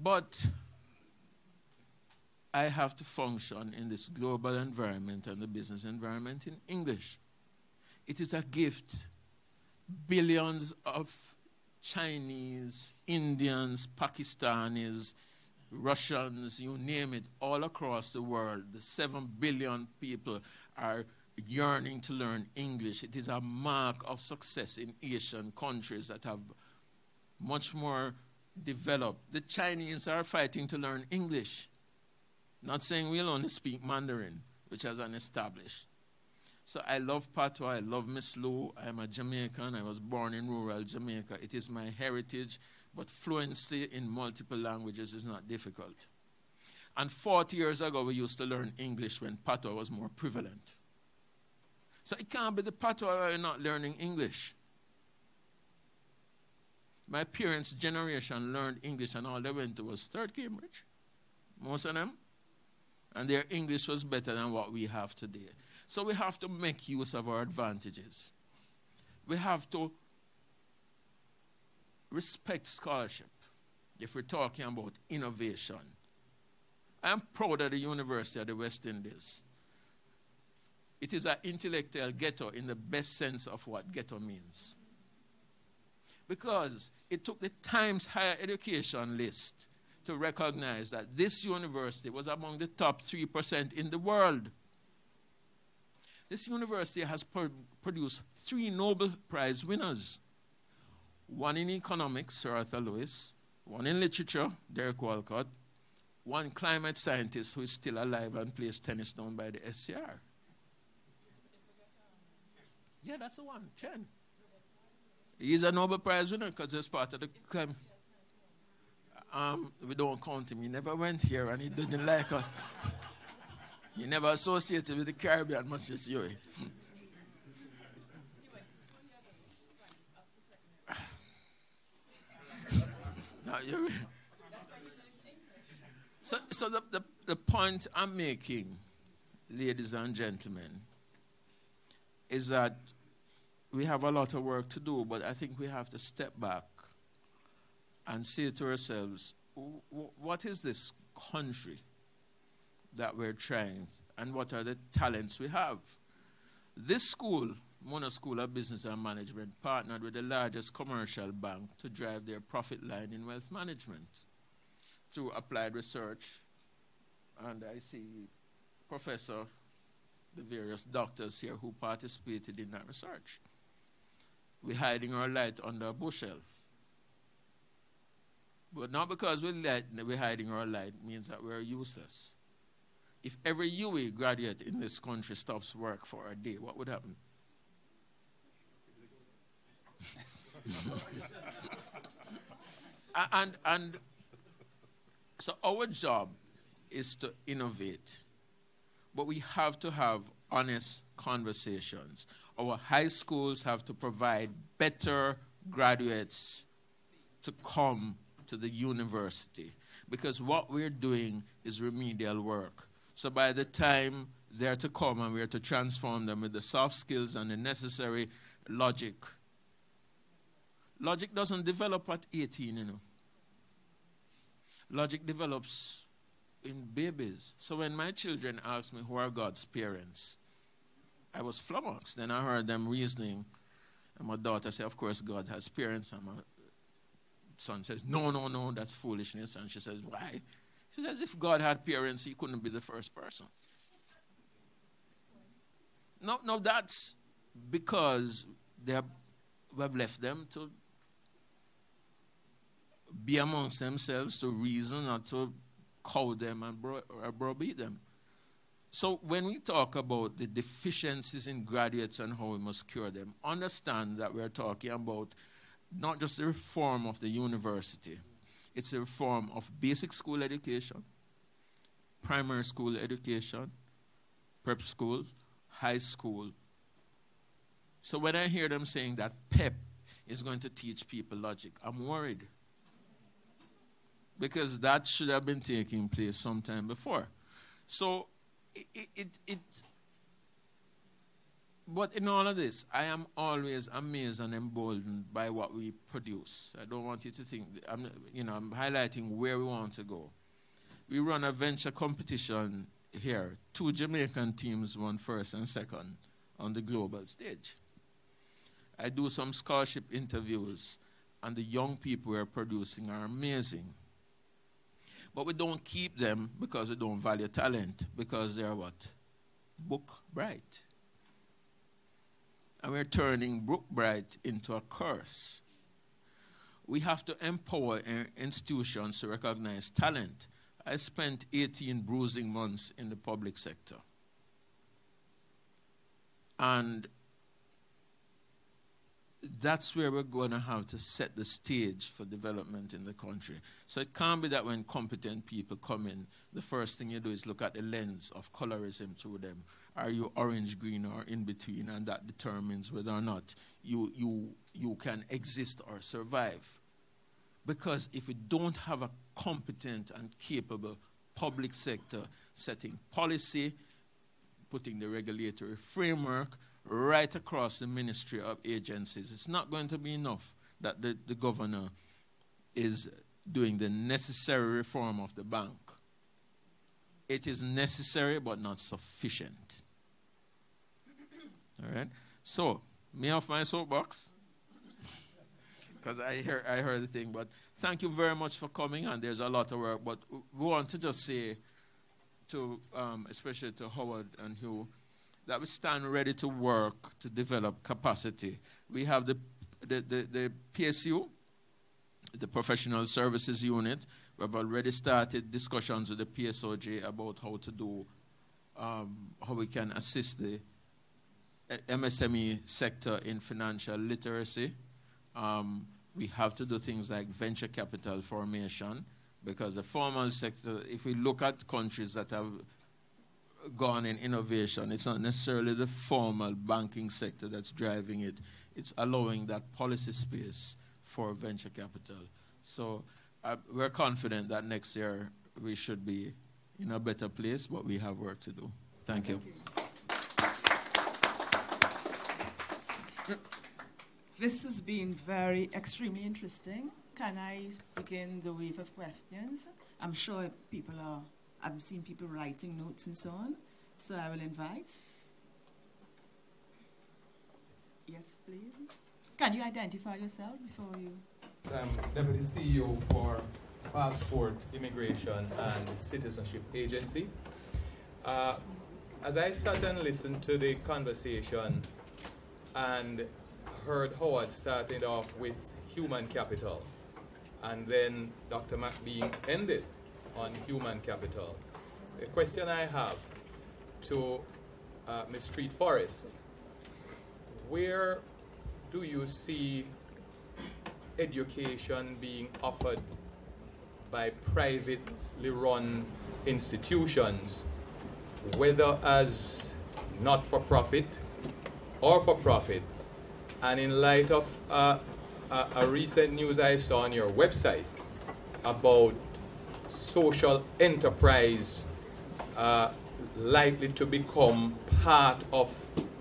But I have to function in this global environment and the business environment in English. It is a gift. Billions of Chinese, Indians, Pakistanis, Russians, you name it, all across the world, the 7 billion people are yearning to learn English. It is a mark of success in Asian countries that have much more developed. The Chinese are fighting to learn English. Not saying we'll only speak Mandarin, which has an established. So I love patois, I love Miss Lou. I'm a Jamaican. I was born in rural Jamaica. It is my heritage, but fluency in multiple languages is not difficult. And 40 years ago, we used to learn English when patois was more prevalent. So it can't be the patois where you're not learning English. My parents' generation learned English and all they went to was 3rd Cambridge. Most of them. And their English was better than what we have today. So we have to make use of our advantages. We have to respect scholarship if we're talking about innovation. I'm proud of the University of the West Indies. It is an intellectual ghetto in the best sense of what ghetto means. Because it took the Times Higher Education list to recognize that this university was among the top 3% in the world. This university has produced 3 Nobel Prize winners. 1 in economics, Sir Arthur Lewis, 1 in literature, Derek Walcott, 1 climate scientist who is still alive and plays tennis down by the SCR. Yeah, that's the one, Chen. He's a Nobel Prize winner because he's part of the climate. We don't count him. He never went here and he didn't like us. He never associated with the Caribbean much as you. No, you're so the point I'm making, ladies and gentlemen, is that we have a lot of work to do, but I think we have to step back and say to ourselves, what is this country that we're trying, and what are the talents we have? This school, Mona School of Business and Management, partnered with the largest commercial bank to drive their profit line in wealth management through applied research. And I see Professor, the various doctors here who participated in that research. We're hiding our light under a bushel. But not because we're hiding our light means that we're useless. If every UE graduate in this country stops work for a day, what would happen? and so our job is to innovate. But we have to have honest conversations. Our high schools have to provide better graduates to come to the university, because what we're doing is remedial work. So by the time they're to come and we're to transform them with the soft skills and the necessary logic, logic doesn't develop at 18, you know. Logic develops in babies. So when my children asked me who are God's parents, I was flummoxed. Then I heard them reasoning, and my daughter said, of course God has parents. And my son says, no, that's foolishness. And she says, why? She says, if God had parents, he couldn't be the first person. No, that's because we have left them to be amongst themselves, to reason, not to cow them and browbeat them. So when we talk about the deficiencies in graduates and how we must cure them, understand that we're talking about not just the reform of the university. It's a reform of basic school education, primary school education, prep school, high school. So when I hear them saying that PEP is going to teach people logic, I'm worried. Because that should have been taking place sometime before. So but in all of this, I am always amazed and emboldened by what we produce. I don't want you to think, I'm highlighting where we want to go. we run a venture competition here. 2 Jamaican teams won first and second on the global stage. I do some scholarship interviews, and the young people we're producing are amazing. But we don't keep them because we don't value talent, because they're what? Book bright. And we're turning book bright into a curse. We have to empower institutions to recognize talent. I spent 18 bruising months in the public sector. And that's where we're going to have to set the stage for development in the country. So it can't be that when competent people come in, the first thing you do is look at the lens of colorism through them. Are you orange, green, or in between? And that determines whether or not you can exist or survive. Because if we don't have a competent and capable public sector setting policy, putting the regulatory framework right across the ministry of agencies, it's not going to be enough that the governor is doing the necessary reform of the bank. It is necessary but not sufficient. All right? So, me off my soapbox, because I heard the thing, but thank you very much for coming, and there's a lot of work, but we want to just say to, especially to Howard and Hugh, that we stand ready to work to develop capacity. We have the PSU, the Professional Services Unit. We've already started discussions with the PSOJ about how to do, how we can assist the MSME sector in financial literacy. We have to do things like venture capital formation, because the formal sector, if we look at countries that have gone in innovation, it's not necessarily the formal banking sector that's driving it. It's allowing that policy space for venture capital. So we're confident that next year we should be in a better place, but we have work to do. Thank you. This has been extremely interesting. Can I begin the wave of questions? I'm sure I've seen people writing notes and so on. So I will invite. Yes, please. Can you identify yourself before you? I'm Deputy CEO for Passport, Immigration and Citizenship Agency. As I sat and listened to the conversation and heard Howard started off with human capital, and then Dr. McBean ended on human capital. The question I have to Ms. Street Forest, where do you see education being offered by privately run institutions, whether as not-for-profit or for-profit? And in light of a recent news I saw on your website about social enterprise likely to become part of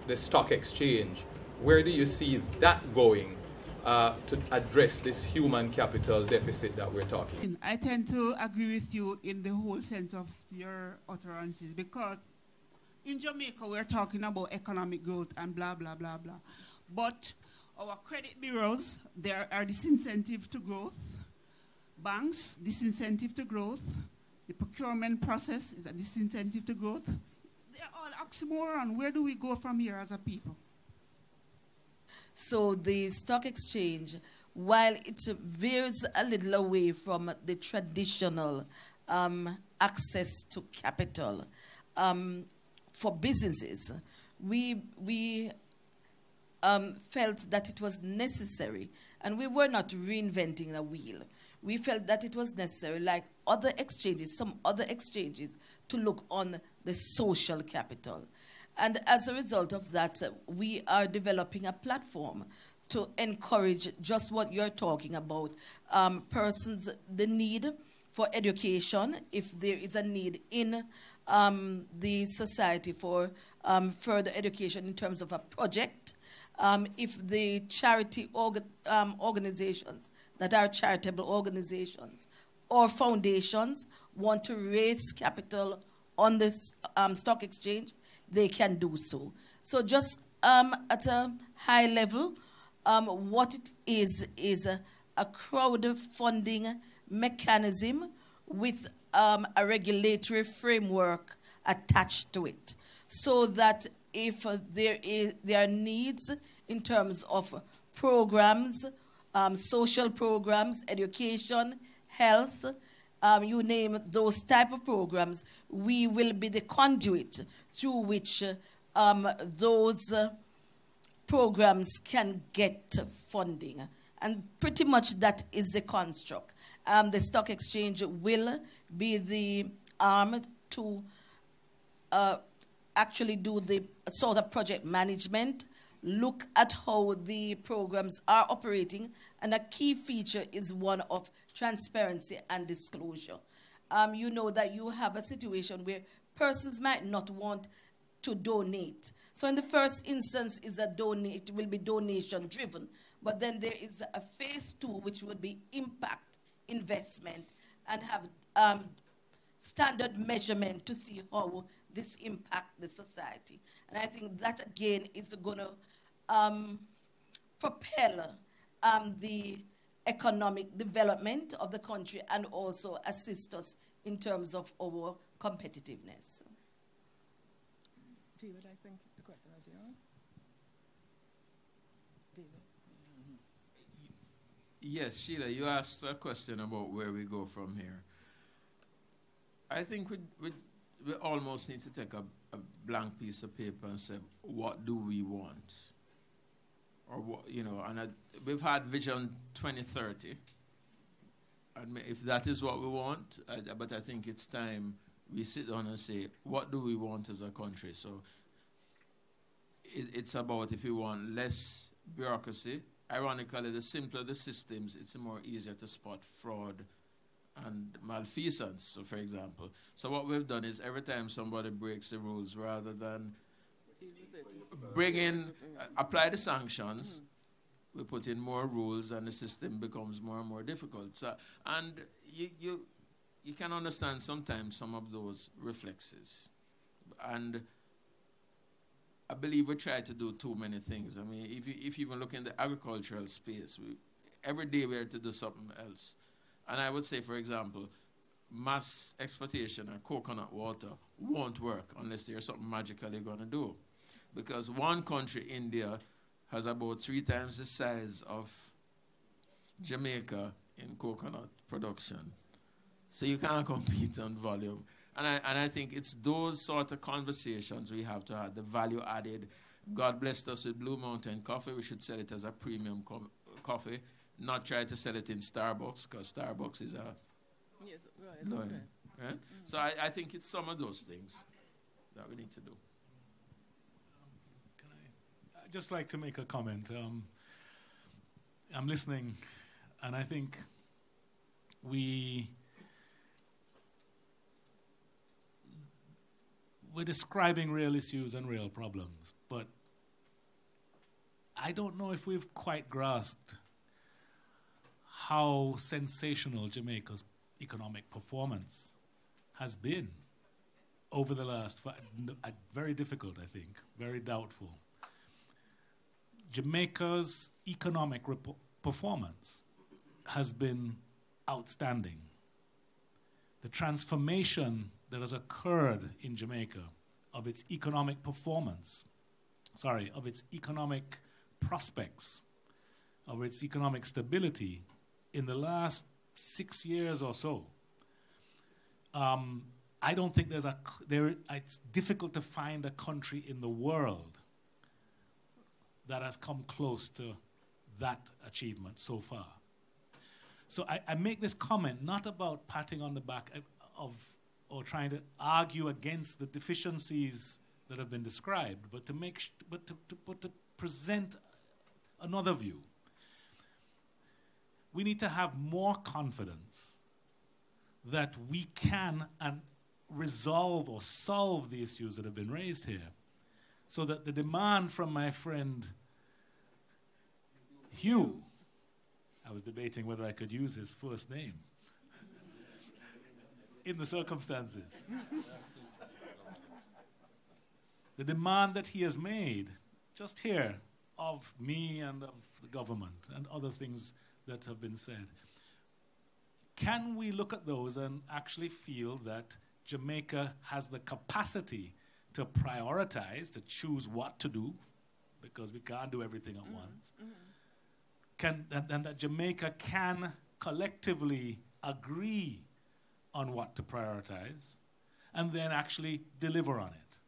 the stock exchange, where do you see that going to address this human capital deficit that we're talking? I tend to agree with you in the whole sense of your utterances, because in Jamaica we're talking about economic growth and blah, blah, blah, blah. But our credit bureaus, there are disincentive to growth. Banks, disincentive to growth. The procurement process is a disincentive to growth. They're all oxymoron. Where do we go from here as a people? So the stock exchange, while it veers a little away from the traditional access to capital for businesses, we felt that it was necessary, and we were not reinventing the wheel. We felt that it was necessary, like other exchanges, some other exchanges, to look on the social capital. And as a result of that, we are developing a platform to encourage just what you're talking about, persons, the need for education, if there is a need in the society for further education in terms of a project, if the charity organizations that are charitable organizations or foundations want to raise capital on the stock exchange, they can do so. So just at a high level, what it is a crowdfunding mechanism with a regulatory framework attached to it, so that if there are needs in terms of programs, social programs, education, health, you name those type of programs, we will be the conduit through which those programs can get funding. And pretty much that is the construct. The stock exchange will be the arm to actually do the sort of project management, look at how the programs are operating, and a key feature is one of transparency and disclosure. You know that you have a situation where persons might not want to donate. So in the first instance, it will be donation driven, but then there is a phase 2, which would be impact investment, and have standard measurement to see how this impact the society. And I think that again is going to propel the economic development of the country and also assist us in terms of our competitiveness. David, I think the question is yours. David. Yes, Sheila, you asked a question about where we go from here. I think we almost need to take a blank piece of paper and say, what do we want? Or what, you know, and we've had Vision 2030. And if that is what we want, but I think it's time we sit down and say, what do we want as a country? So it's about, if we want less bureaucracy. Ironically, the simpler the systems, it's more easier to spot fraud and malfeasance, so for example. So what we've done is every time somebody breaks the rules, rather than apply the sanctions, we put in more rules and the system becomes more and more difficult. So, and you can understand sometimes some of those reflexes. And I believe we try to do too many things. I mean, if you even look in the agricultural space, every day we have to do something else. And I would say, for example, mass exportation of coconut water won't work unless there's something magical you're going to do. Because one country, India, has about 3 times the size of Jamaica in coconut production. So you can't compete on volume. And I think it's those sort of conversations we have to have, the value added. God blessed us with Blue Mountain coffee. We should sell it as a premium coffee, not try to sell it in Starbucks, because Starbucks is a... Yes, right, okay. Right? So I think it's some of those things that we need to do. I'd just like to make a comment. I'm listening, and I think we're describing real issues and real problems, but I don't know if we've quite grasped how sensational Jamaica's economic performance has been over the last very difficult, I think, very doubtful. Jamaica's economic performance has been outstanding. The transformation that has occurred in Jamaica of its economic performance, of its economic prospects, of its economic stability in the last 6 years or so, I don't think it's difficult to find a country in the world that has come close to that achievement so far. So I make this comment not about patting on the back or trying to argue against the deficiencies that have been described, but to present another view. We need to have more confidence that we can resolve or solve the issues that have been raised here, so that the demand from my friend Hugh, I was debating whether I could use his first name, in the circumstances. The demand that he has made, just here, of me and of the government and other things that have been said, can we look at those and actually feel that Jamaica has the capacity to prioritize, to choose what to do, because we can't do everything at once, and that Jamaica can collectively agree on what to prioritize and then actually deliver on it.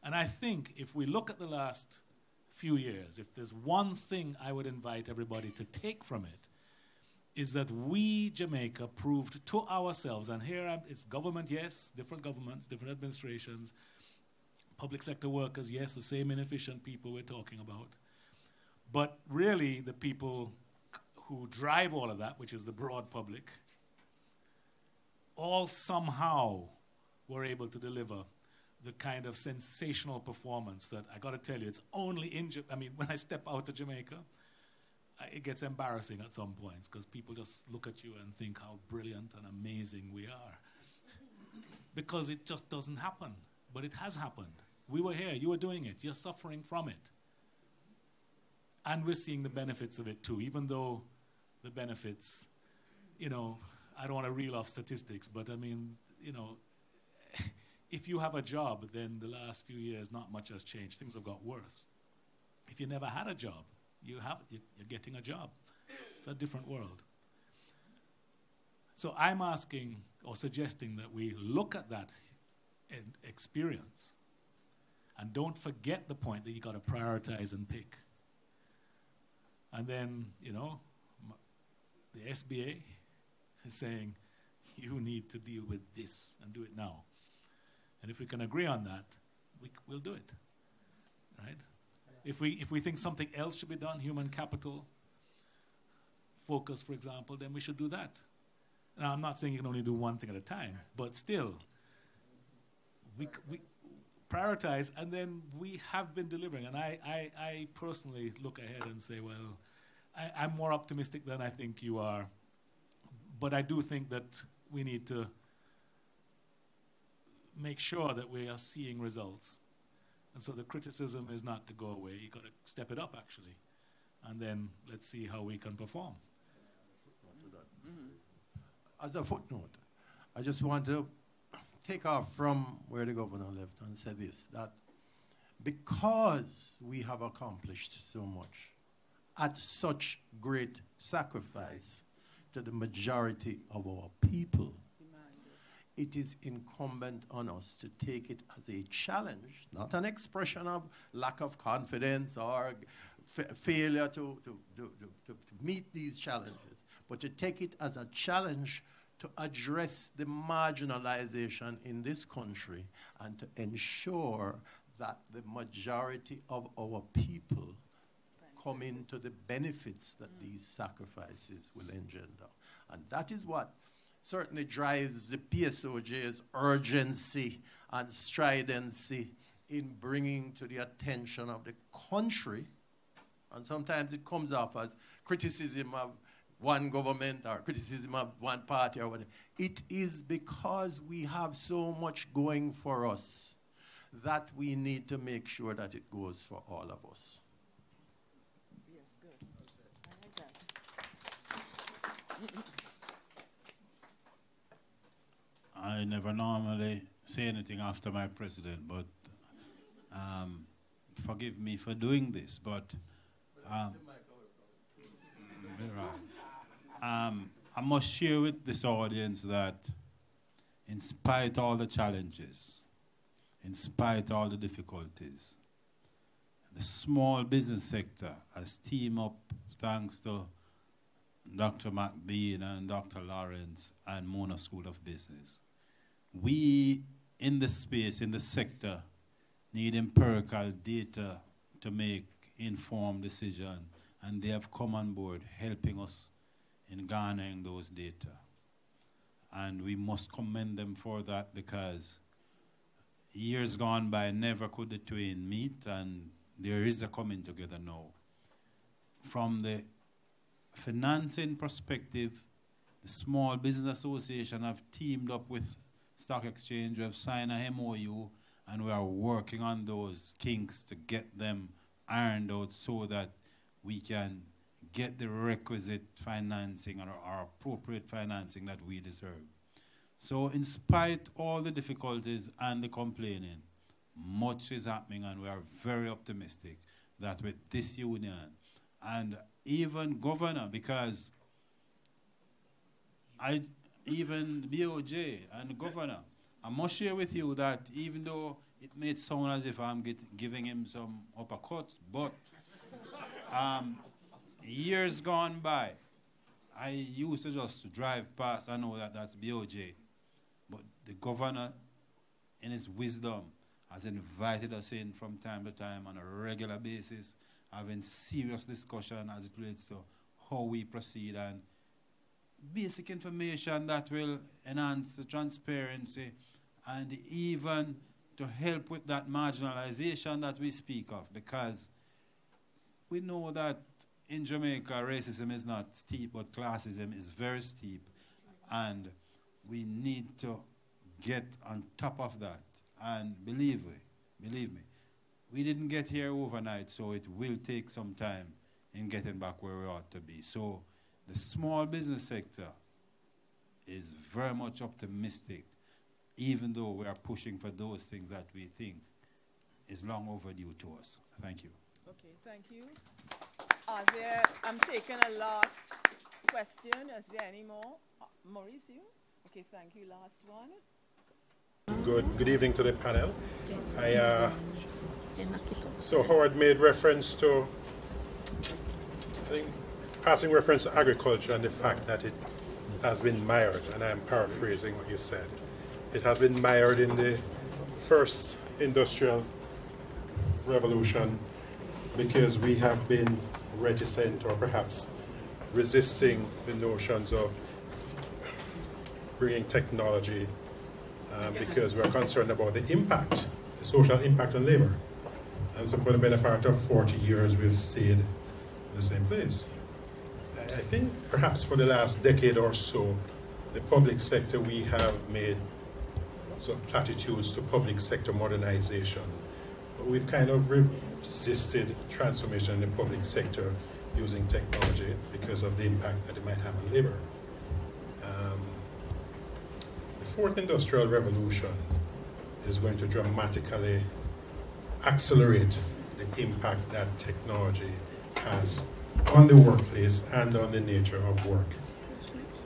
And I think if we look at the last few years, if there's one thing I would invite everybody to take from it, is that we, Jamaica, proved to ourselves, and here it's government, yes, different governments, different administrations, public sector workers, yes, the same inefficient people we're talking about, but really the people who drive all of that, which is the broad public, all somehow were able to deliver the kind of sensational performance that, I got to tell you, it's only in, when I step out of Jamaica, it gets embarrassing at some points because people just look at you and think how brilliant and amazing we are. Because it just doesn't happen. But it has happened. We were here. You were doing it. You're suffering from it. And we're seeing the benefits of it too, even though the benefits, I don't want to reel off statistics, but if you have a job, then the last few years, not much has changed. Things have got worse. If you never had a job, you're getting a job. It's a different world. So I'm asking or suggesting that we look at that experience and don't forget the point that you got to prioritize and pick. And then, the SBA is saying, you need to deal with this and do it now. And if we can agree on that, we'll do it, right? If we think something else should be done, human capital focus, for example, then we should do that. Now, I'm not saying you can only do one thing at a time, but still, we prioritize, and then we have been delivering. And I personally look ahead and say, well, I'm more optimistic than I think you are, but I do think that we need to make sure that we are seeing results. And so the criticism is not to go away. You've got to step it up, actually. And then let's see how we can perform. As a footnote, I just want to take off from where the governor left and say this, that because we have accomplished so much at such great sacrifice to the majority of our people, it is incumbent on us to take it as a challenge, not an expression of lack of confidence or failure to meet these challenges, but to take it as a challenge to address the marginalization in this country and to ensure that the majority of our people come into the benefits that these sacrifices will engender. And that is what certainly drives the PSOJ's urgency and stridency in bringing to the attention of the country, and sometimes it comes off as criticism of one government or criticism of one party or whatever. It is because we have so much going for us that we need to make sure that it goes for all of us. Yes, good. I like that. I never normally say anything after my president, but forgive me for doing this, but I must share with this audience that in spite of all the challenges, in spite of all the difficulties, the small business sector has teamed up thanks to Dr. McBean and Dr. Lawrence and Mona School of Business. We, in the space, in the sector, need empirical data to make informed decisions, and they have come on board helping us in garnering those data. And we must commend them for that, because years gone by, never could the twain meet, and there is a coming together now. From the financing perspective, the Small Business Association have teamed up with Stock Exchange. We have signed a MOU, and we are working on those kinks to get them ironed out so that we can get the requisite financing or appropriate financing that we deserve. So in spite of all the difficulties and the complaining, much is happening, and we are very optimistic that with this union and even governor, because even BOJ and the governor, I must share with you that even though it may sound as if I'm giving him some uppercuts, but years gone by, I used to just drive past. I know that that's BOJ. But the governor, in his wisdom, has invited us in from time to time on a regular basis, having serious discussion as it relates to how we proceed and basic information that will enhance the transparency and even to help with that marginalization that we speak of, because we know that in Jamaica, racism is not steep, but classism is very steep. And we need to get on top of that. And believe me, we didn't get here overnight, so it will take some time in getting back where we ought to be. So the small business sector is very much optimistic, even though we are pushing for those things that we think is long overdue to us. Thank you. Okay, thank you. I'm taking a last question. Is there any more? Maurice, you? Okay, thank you. Last one. Good evening to the panel. So Howard made reference to, I think, passing reference to agriculture and the fact that it has been mired, and I'm paraphrasing what you said. It has been mired in the first industrial revolution because we have been reticent or perhaps resisting the notions of bringing technology because we're concerned about the impact, the social impact on labor. And so for the better part of 40 years, we've stayed in the same place. I think perhaps for the last decade or so, the public sector, we have made sort of platitudes to public sector modernization. But we've kind of resisted transformation in the public sector using technology because of the impact that it might have on labor. The fourth industrial revolution is going to dramatically accelerate the impact that technology has on the workplace and on the nature of work.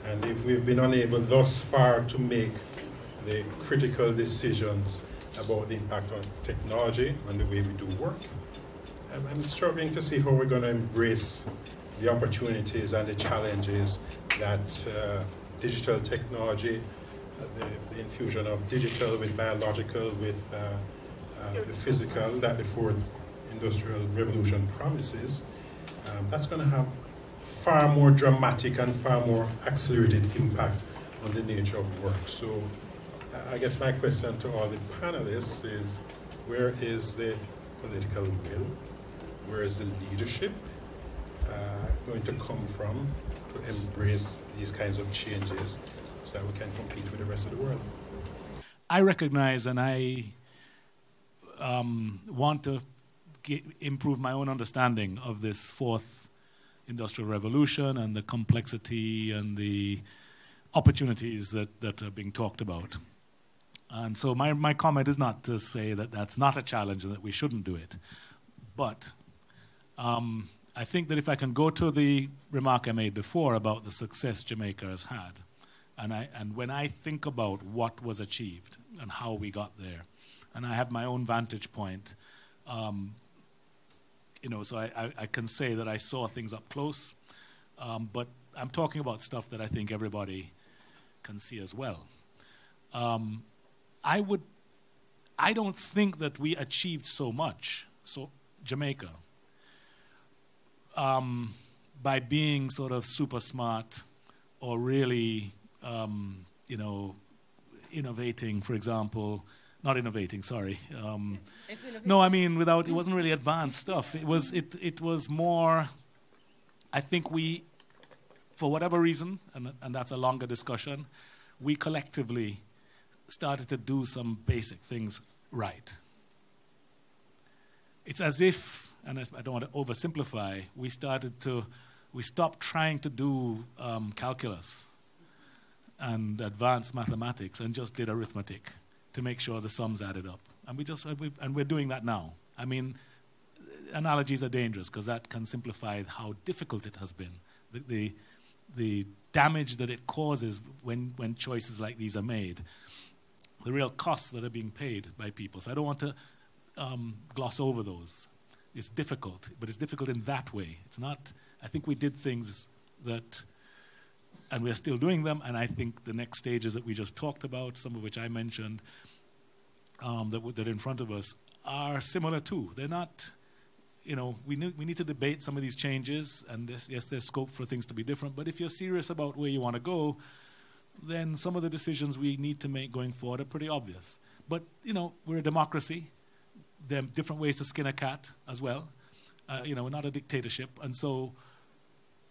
And if we've been unable thus far to make the critical decisions about the impact on technology and the way we do work, I'm struggling to see how we're going to embrace the opportunities and the challenges that digital technology, the infusion of digital with biological, with the physical, that the fourth industrial revolution promises, that's going to have far more dramatic and far more accelerated impact on the nature of work. So I guess my question to all the panelists is, where is the political will? Where is the leadership going to come from to embrace these kinds of changes so that we can compete with the rest of the world? I recognize and I want to improve my own understanding of this fourth industrial revolution and the complexity and the opportunities that are being talked about. And so my comment is not to say that that's not a challenge and that we shouldn't do it. But I think that if I can go to the remark I made before about the success Jamaica has had, and when I think about what was achieved and how we got there, and I have my own vantage point, so I can say that I saw things up close, but I'm talking about stuff that I think everybody can see as well. I don't think that we achieved so much, so Jamaica, by being sort of super smart or really, innovating, for example. Not innovating, sorry. No, I mean, it wasn't really advanced stuff. It was more, I think we, for whatever reason, and that's a longer discussion, we collectively started to do some basic things right. It's as if, and I don't want to oversimplify, we stopped trying to do calculus and advanced mathematics and just did arithmetic to make sure the sums added up. And we're doing that now. I mean, analogies are dangerous because that can simplify how difficult it has been. The damage that it causes when choices like these are made, the real costs that are being paid by people. So I don't want to gloss over those. It's difficult, but it's difficult in that way. It's not, I think we did things that, and we're still doing them, and I think the next stages that we just talked about, some of which I mentioned, that are in front of us, are similar too. They're not, we need to debate some of these changes, and yes, there's scope for things to be different, but if you're serious about where you want to go, then some of the decisions we need to make going forward are pretty obvious. But, we're a democracy. There are different ways to skin a cat as well. We're not a dictatorship, and so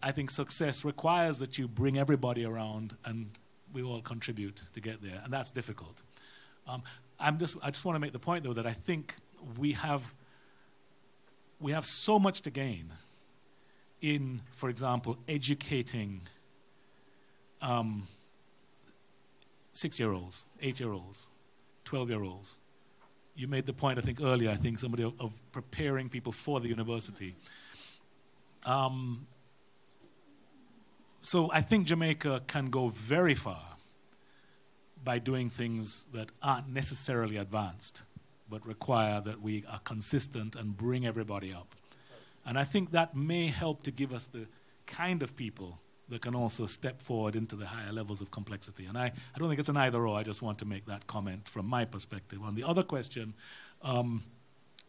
I think success requires that you bring everybody around and we all contribute to get there, and that's difficult. I just want to make the point, though, that I think we have so much to gain in, for example, educating 6-year-olds, 8-year-olds, 12-year-olds. You made the point, I think, earlier, somebody of preparing people for the university. So I think Jamaica can go very far by doing things that aren't necessarily advanced, but require that we are consistent and bring everybody up. And I think that may help to give us the kind of people that can also step forward into the higher levels of complexity. And I don't think it's an either or. I just want to make that comment from my perspective. On the other question,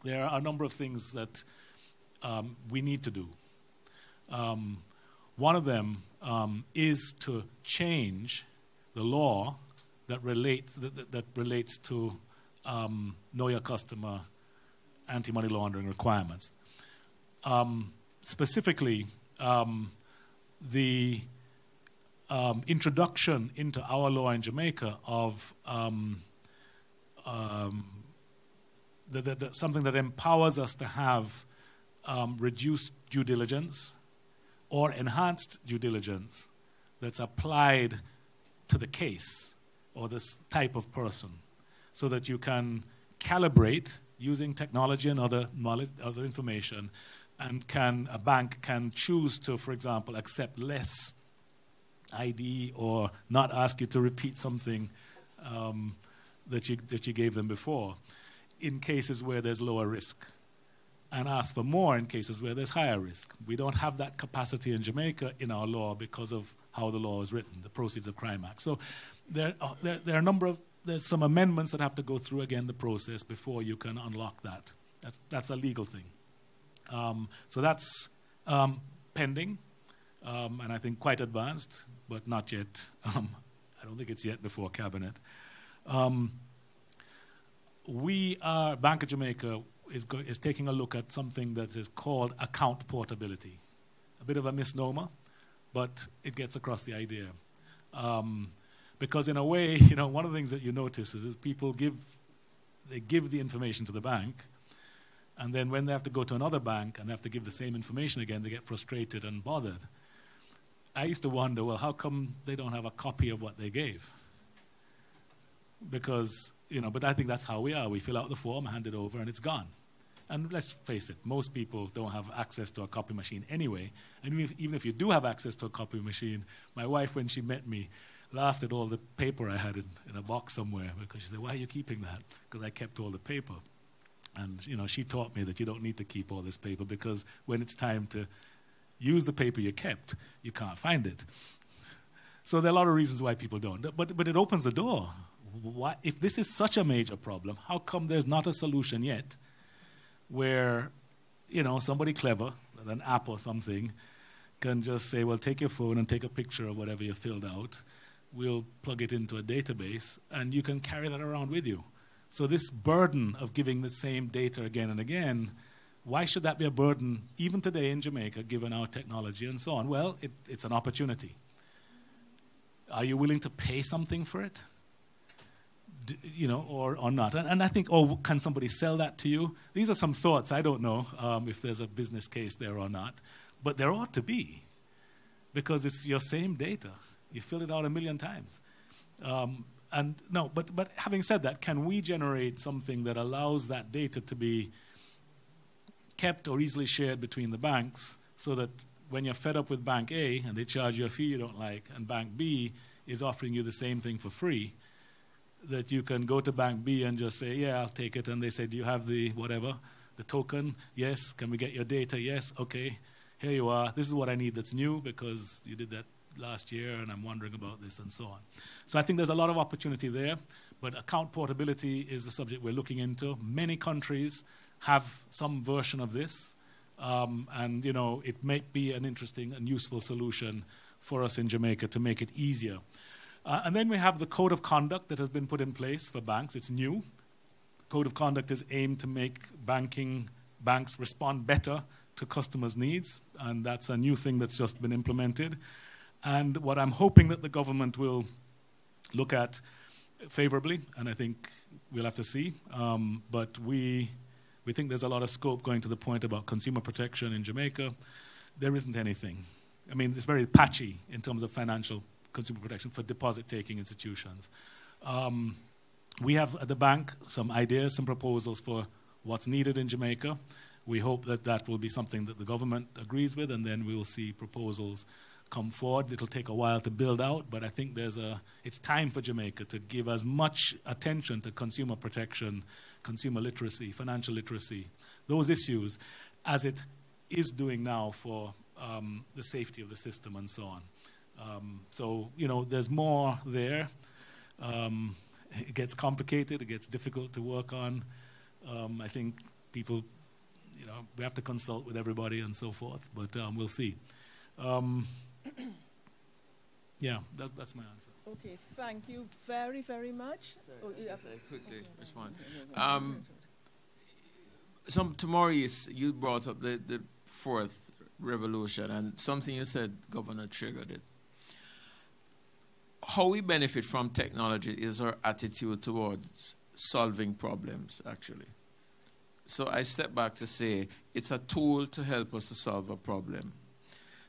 there are a number of things that we need to do. One of them is to change the law that relates to know your customer, anti-money laundering requirements. Specifically, the introduction into our law in Jamaica of something that empowers us to have reduced due diligence or enhanced due diligence that's applied to the case or this type of person, so that you can calibrate using technology and other knowledge, other information, and a bank can choose to, for example, accept less ID or not ask you to repeat something that you gave them before in cases where there's lower risk, and ask for more in cases where there's higher risk. We don't have that capacity in Jamaica in our law because of how the law is written, the Proceeds of Crime Act. So there are there's some amendments that have to go through again the process before you can unlock that. That's a legal thing. So that's pending, and I think quite advanced, but not yet. I don't think it's yet before Cabinet. Bank of Jamaica is taking a look at something that is called account portability. A bit of a misnomer, but it gets across the idea. Because in a way, one of the things that you notice is people give the information to the bank, and then when they have to go to another bank and they have to give the same information again, they get frustrated and bothered. I used to wonder, well, how come they don't have a copy of what they gave? Because, but I think that's how we are. We fill out the form, hand it over, and it's gone. And let's face it, most people don't have access to a copy machine anyway. And even if you do have access to a copy machine, my wife, when she met me, laughed at all the paper I had in a box somewhere, because she said, "Why are you keeping that?" Because I kept all the paper. And she taught me that you don't need to keep all this paper, because when it's time to use the paper you kept, you can't find it. So there are a lot of reasons why people don't. But it opens the door. Why, if this is such a major problem, how come there's not a solution yet where, somebody clever, an app or something, can just say, well, take your phone and take a picture of whatever you filled out. We'll plug it into a database, and you can carry that around with you. So this burden of giving the same data again and again, why should that be a burden even today in Jamaica, given our technology and so on? Well, it's an opportunity. Are you willing to pay something for it? or not. And I think, oh, can somebody sell that to you? These are some thoughts. I don't know if there's a business case there or not. But there ought to be, because it's your same data. You fill it out 1,000,000 times. But having said that, can we generate something that allows that data to be kept or easily shared between the banks, so that when you're fed up with Bank A and they charge you a fee you don't like, and Bank B is offering you the same thing for free, that you can go to Bank B and just say, yeah, I'll take it. And they say, do you have the whatever, the token? Yes. Can we get your data? Yes. Okay. Here you are. This is what I need that's new, because you did that last year and I'm wondering about this, and so on. So I think there's a lot of opportunity there, but account portability is the subject we're looking into. Many countries have some version of this, and it may be an interesting and useful solution for us in Jamaica to make it easier. And then we have the code of conduct that has been put in place for banks. It's new. Code of conduct is aimed to make banks respond better to customers' needs, and that's a new thing that's just been implemented. And what I'm hoping that the government will look at favorably, and I think we'll have to see, but we think there's a lot of scope going to the point about consumer protection in Jamaica. There isn't anything. I mean, it's very patchy in terms of financial consumer protection for deposit-taking institutions. We have at the bank some ideas, some proposals for what's needed in Jamaica. We hope that that will be something that the government agrees with, and then we will see proposals come forward. It'll take a while to build out, but I think it's time for Jamaica to give as much attention to consumer protection, consumer literacy, financial literacy, those issues, as it is doing now for the safety of the system and so on. So, there's more there. It gets complicated, it gets difficult to work on. I think people, we have to consult with everybody and so forth, but we'll see. Yeah, that's my answer. Okay, thank you very, very much. Sorry, I quickly respond. Tomorrow you brought up the fourth revolution, and something you said, Governor, triggered it. How we benefit from technology is our attitude towards solving problems, actually. So I step back to say it's a tool to help us to solve a problem.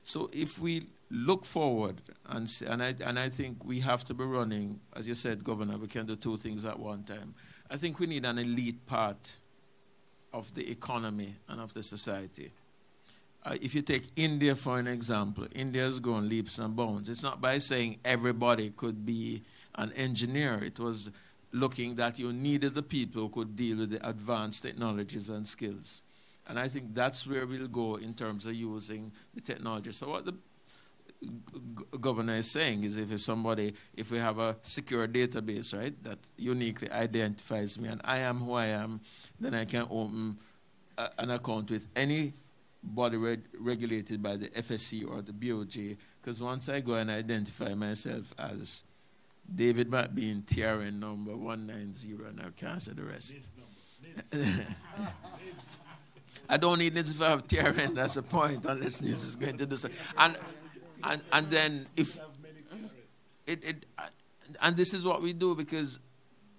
So if we look forward, and I think we have to be running, as you said, Governor, we can do two things at one time. I think we need an elite part of the economy and of the society. If you take India for an example, India has grown leaps and bounds. It's not by saying everybody could be an engineer. It was looking that you needed the people who could deal with the advanced technologies and skills. And I think that's where we'll go in terms of using the technology. So what the governor is saying is if we have a secure database, right, that uniquely identifies me and I am who I am, then I can open an account with any body regulated by the FSC or the BOJ, because once I go and identify myself as David might be in TRN number 190 and I can't say the rest. I don't need NIDS if I have TRN, that's the point, unless NIDS is going to do so. And then if and this is what we do, because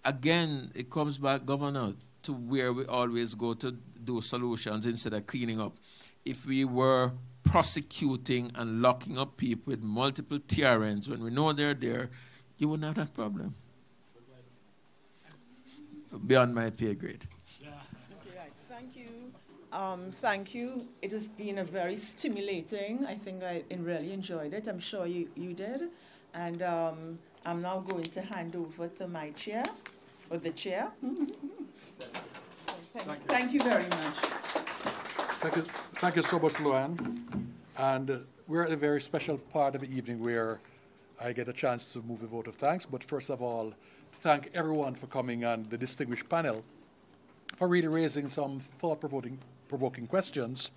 again it comes back, Governor, to where we always go to do solutions instead of cleaning up. If we were prosecuting and locking up people with multiple TRNs when we know they're there, you wouldn't have that problem. Beyond my pay grade. Okay, right. Thank you. Thank you. It has been a very stimulating. I think I really enjoyed it. I'm sure you did. And I'm now going to hand over to my chair, or the chair. Thank you very much. Thank you so much, Luann. And we're at a very special part of the evening where I get a chance to move a vote of thanks. But first of all, thank everyone for coming, and the distinguished panel for really raising some thought-provoking questions,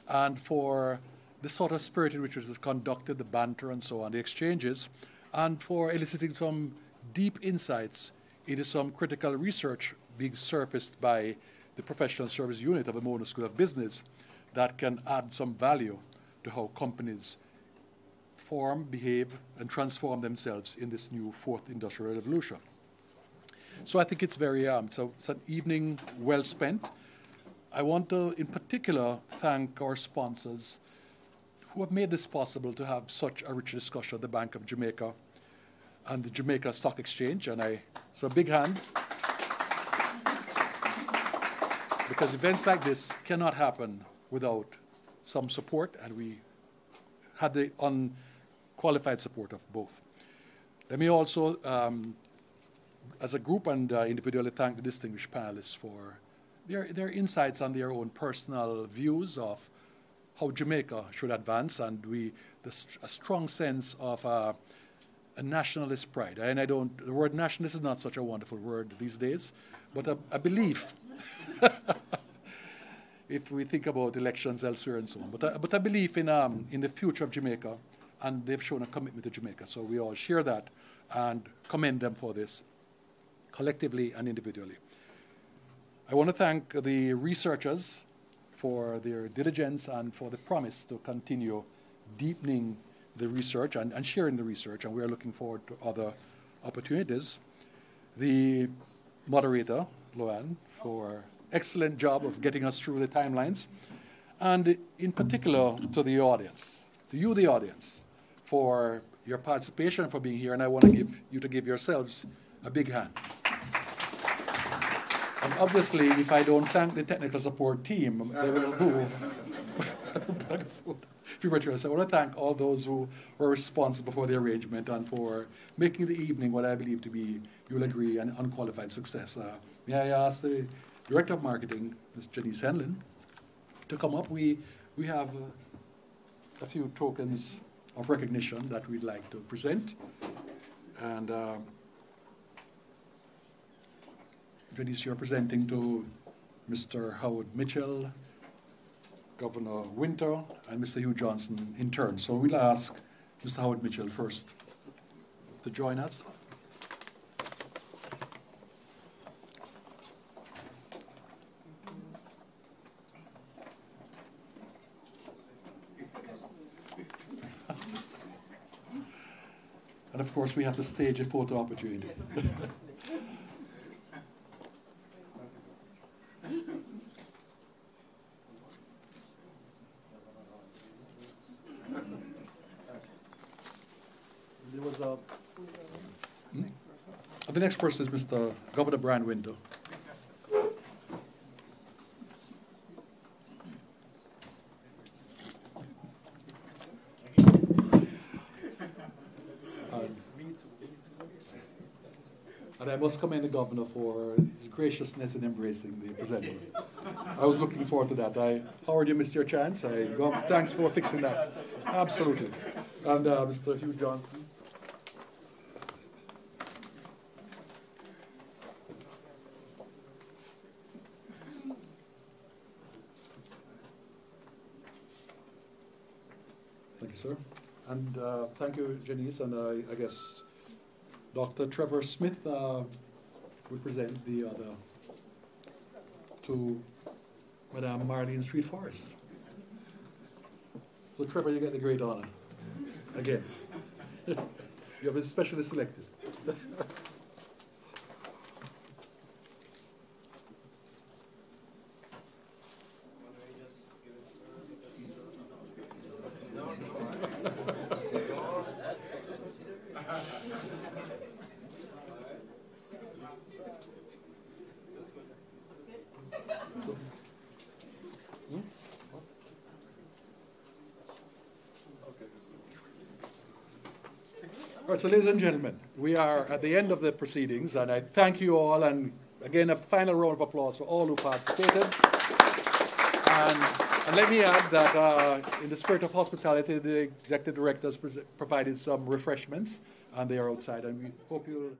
and for the sort of spirit in which it was conducted, the banter and so on, the exchanges, and for eliciting some deep insights into some critical research being surfaced by the Professional Service Unit of the Mona School of Business that can add some value to how companies form, behave, and transform themselves in this new fourth industrial revolution. So I think it's very, so it's an evening well spent. I want to, in particular, thank our sponsors who have made this possible to have such a rich discussion at the Bank of Jamaica and the Jamaica Stock Exchange. And so a big hand. Because events like this cannot happen without some support, and we had the unqualified support of both. Let me also, as a group and individually, thank the distinguished panelists for their insights on their own personal views of how Jamaica should advance, and a strong sense of a nationalist pride. And the word nationalist is not such a wonderful word these days, but a belief, if we think about elections elsewhere and so on, but a belief in the future of Jamaica, and they've shown a commitment to Jamaica. So we all share that and commend them for this, collectively and individually. I want to thank the researchers for their diligence and for the promise to continue deepening the research and sharing the research, and we are looking forward to other opportunities. The moderator, Loan, for excellent job of getting us through the timelines, and in particular to the audience, to you, the audience, for your participation, for being here, and I want to give yourselves a big hand. And obviously, if I don't thank the technical support team, they will move. So I want to thank all those who were responsible for the arrangement and for making the evening what I believe to be, you'll agree, an unqualified success. May I ask the Director of Marketing, Ms. Janice Henlin, to come up? We have a few tokens of recognition that we'd like to present. And Janice, you're presenting to Mr. Howard Mitchell, Governor Winter, and Mr. Hugh Johnson in turn. So we'll ask Mr. Howard Mitchell first to join us. And of course, we have to stage a photo opportunity. The next person is Mr. Governor Brian Winter. And I must commend the Governor for his graciousness in embracing the presenter. I was looking forward to that. Howard, you missed your chance. Thanks for fixing that. Absolutely. And Mr. Hugh Johnson. Thank you, sir. And thank you, Janice. And I guess Dr. Trevor Smith will present the other to Madame Marlene Street Forest. So, Trevor, you get the great honor. Again. You have been specially selected. All right, so ladies and gentlemen, we are at the end of the proceedings, and I thank you all, and again, a final round of applause for all who participated. And let me add that in the spirit of hospitality, the executive directors provided some refreshments, and they are outside, and we hope you'll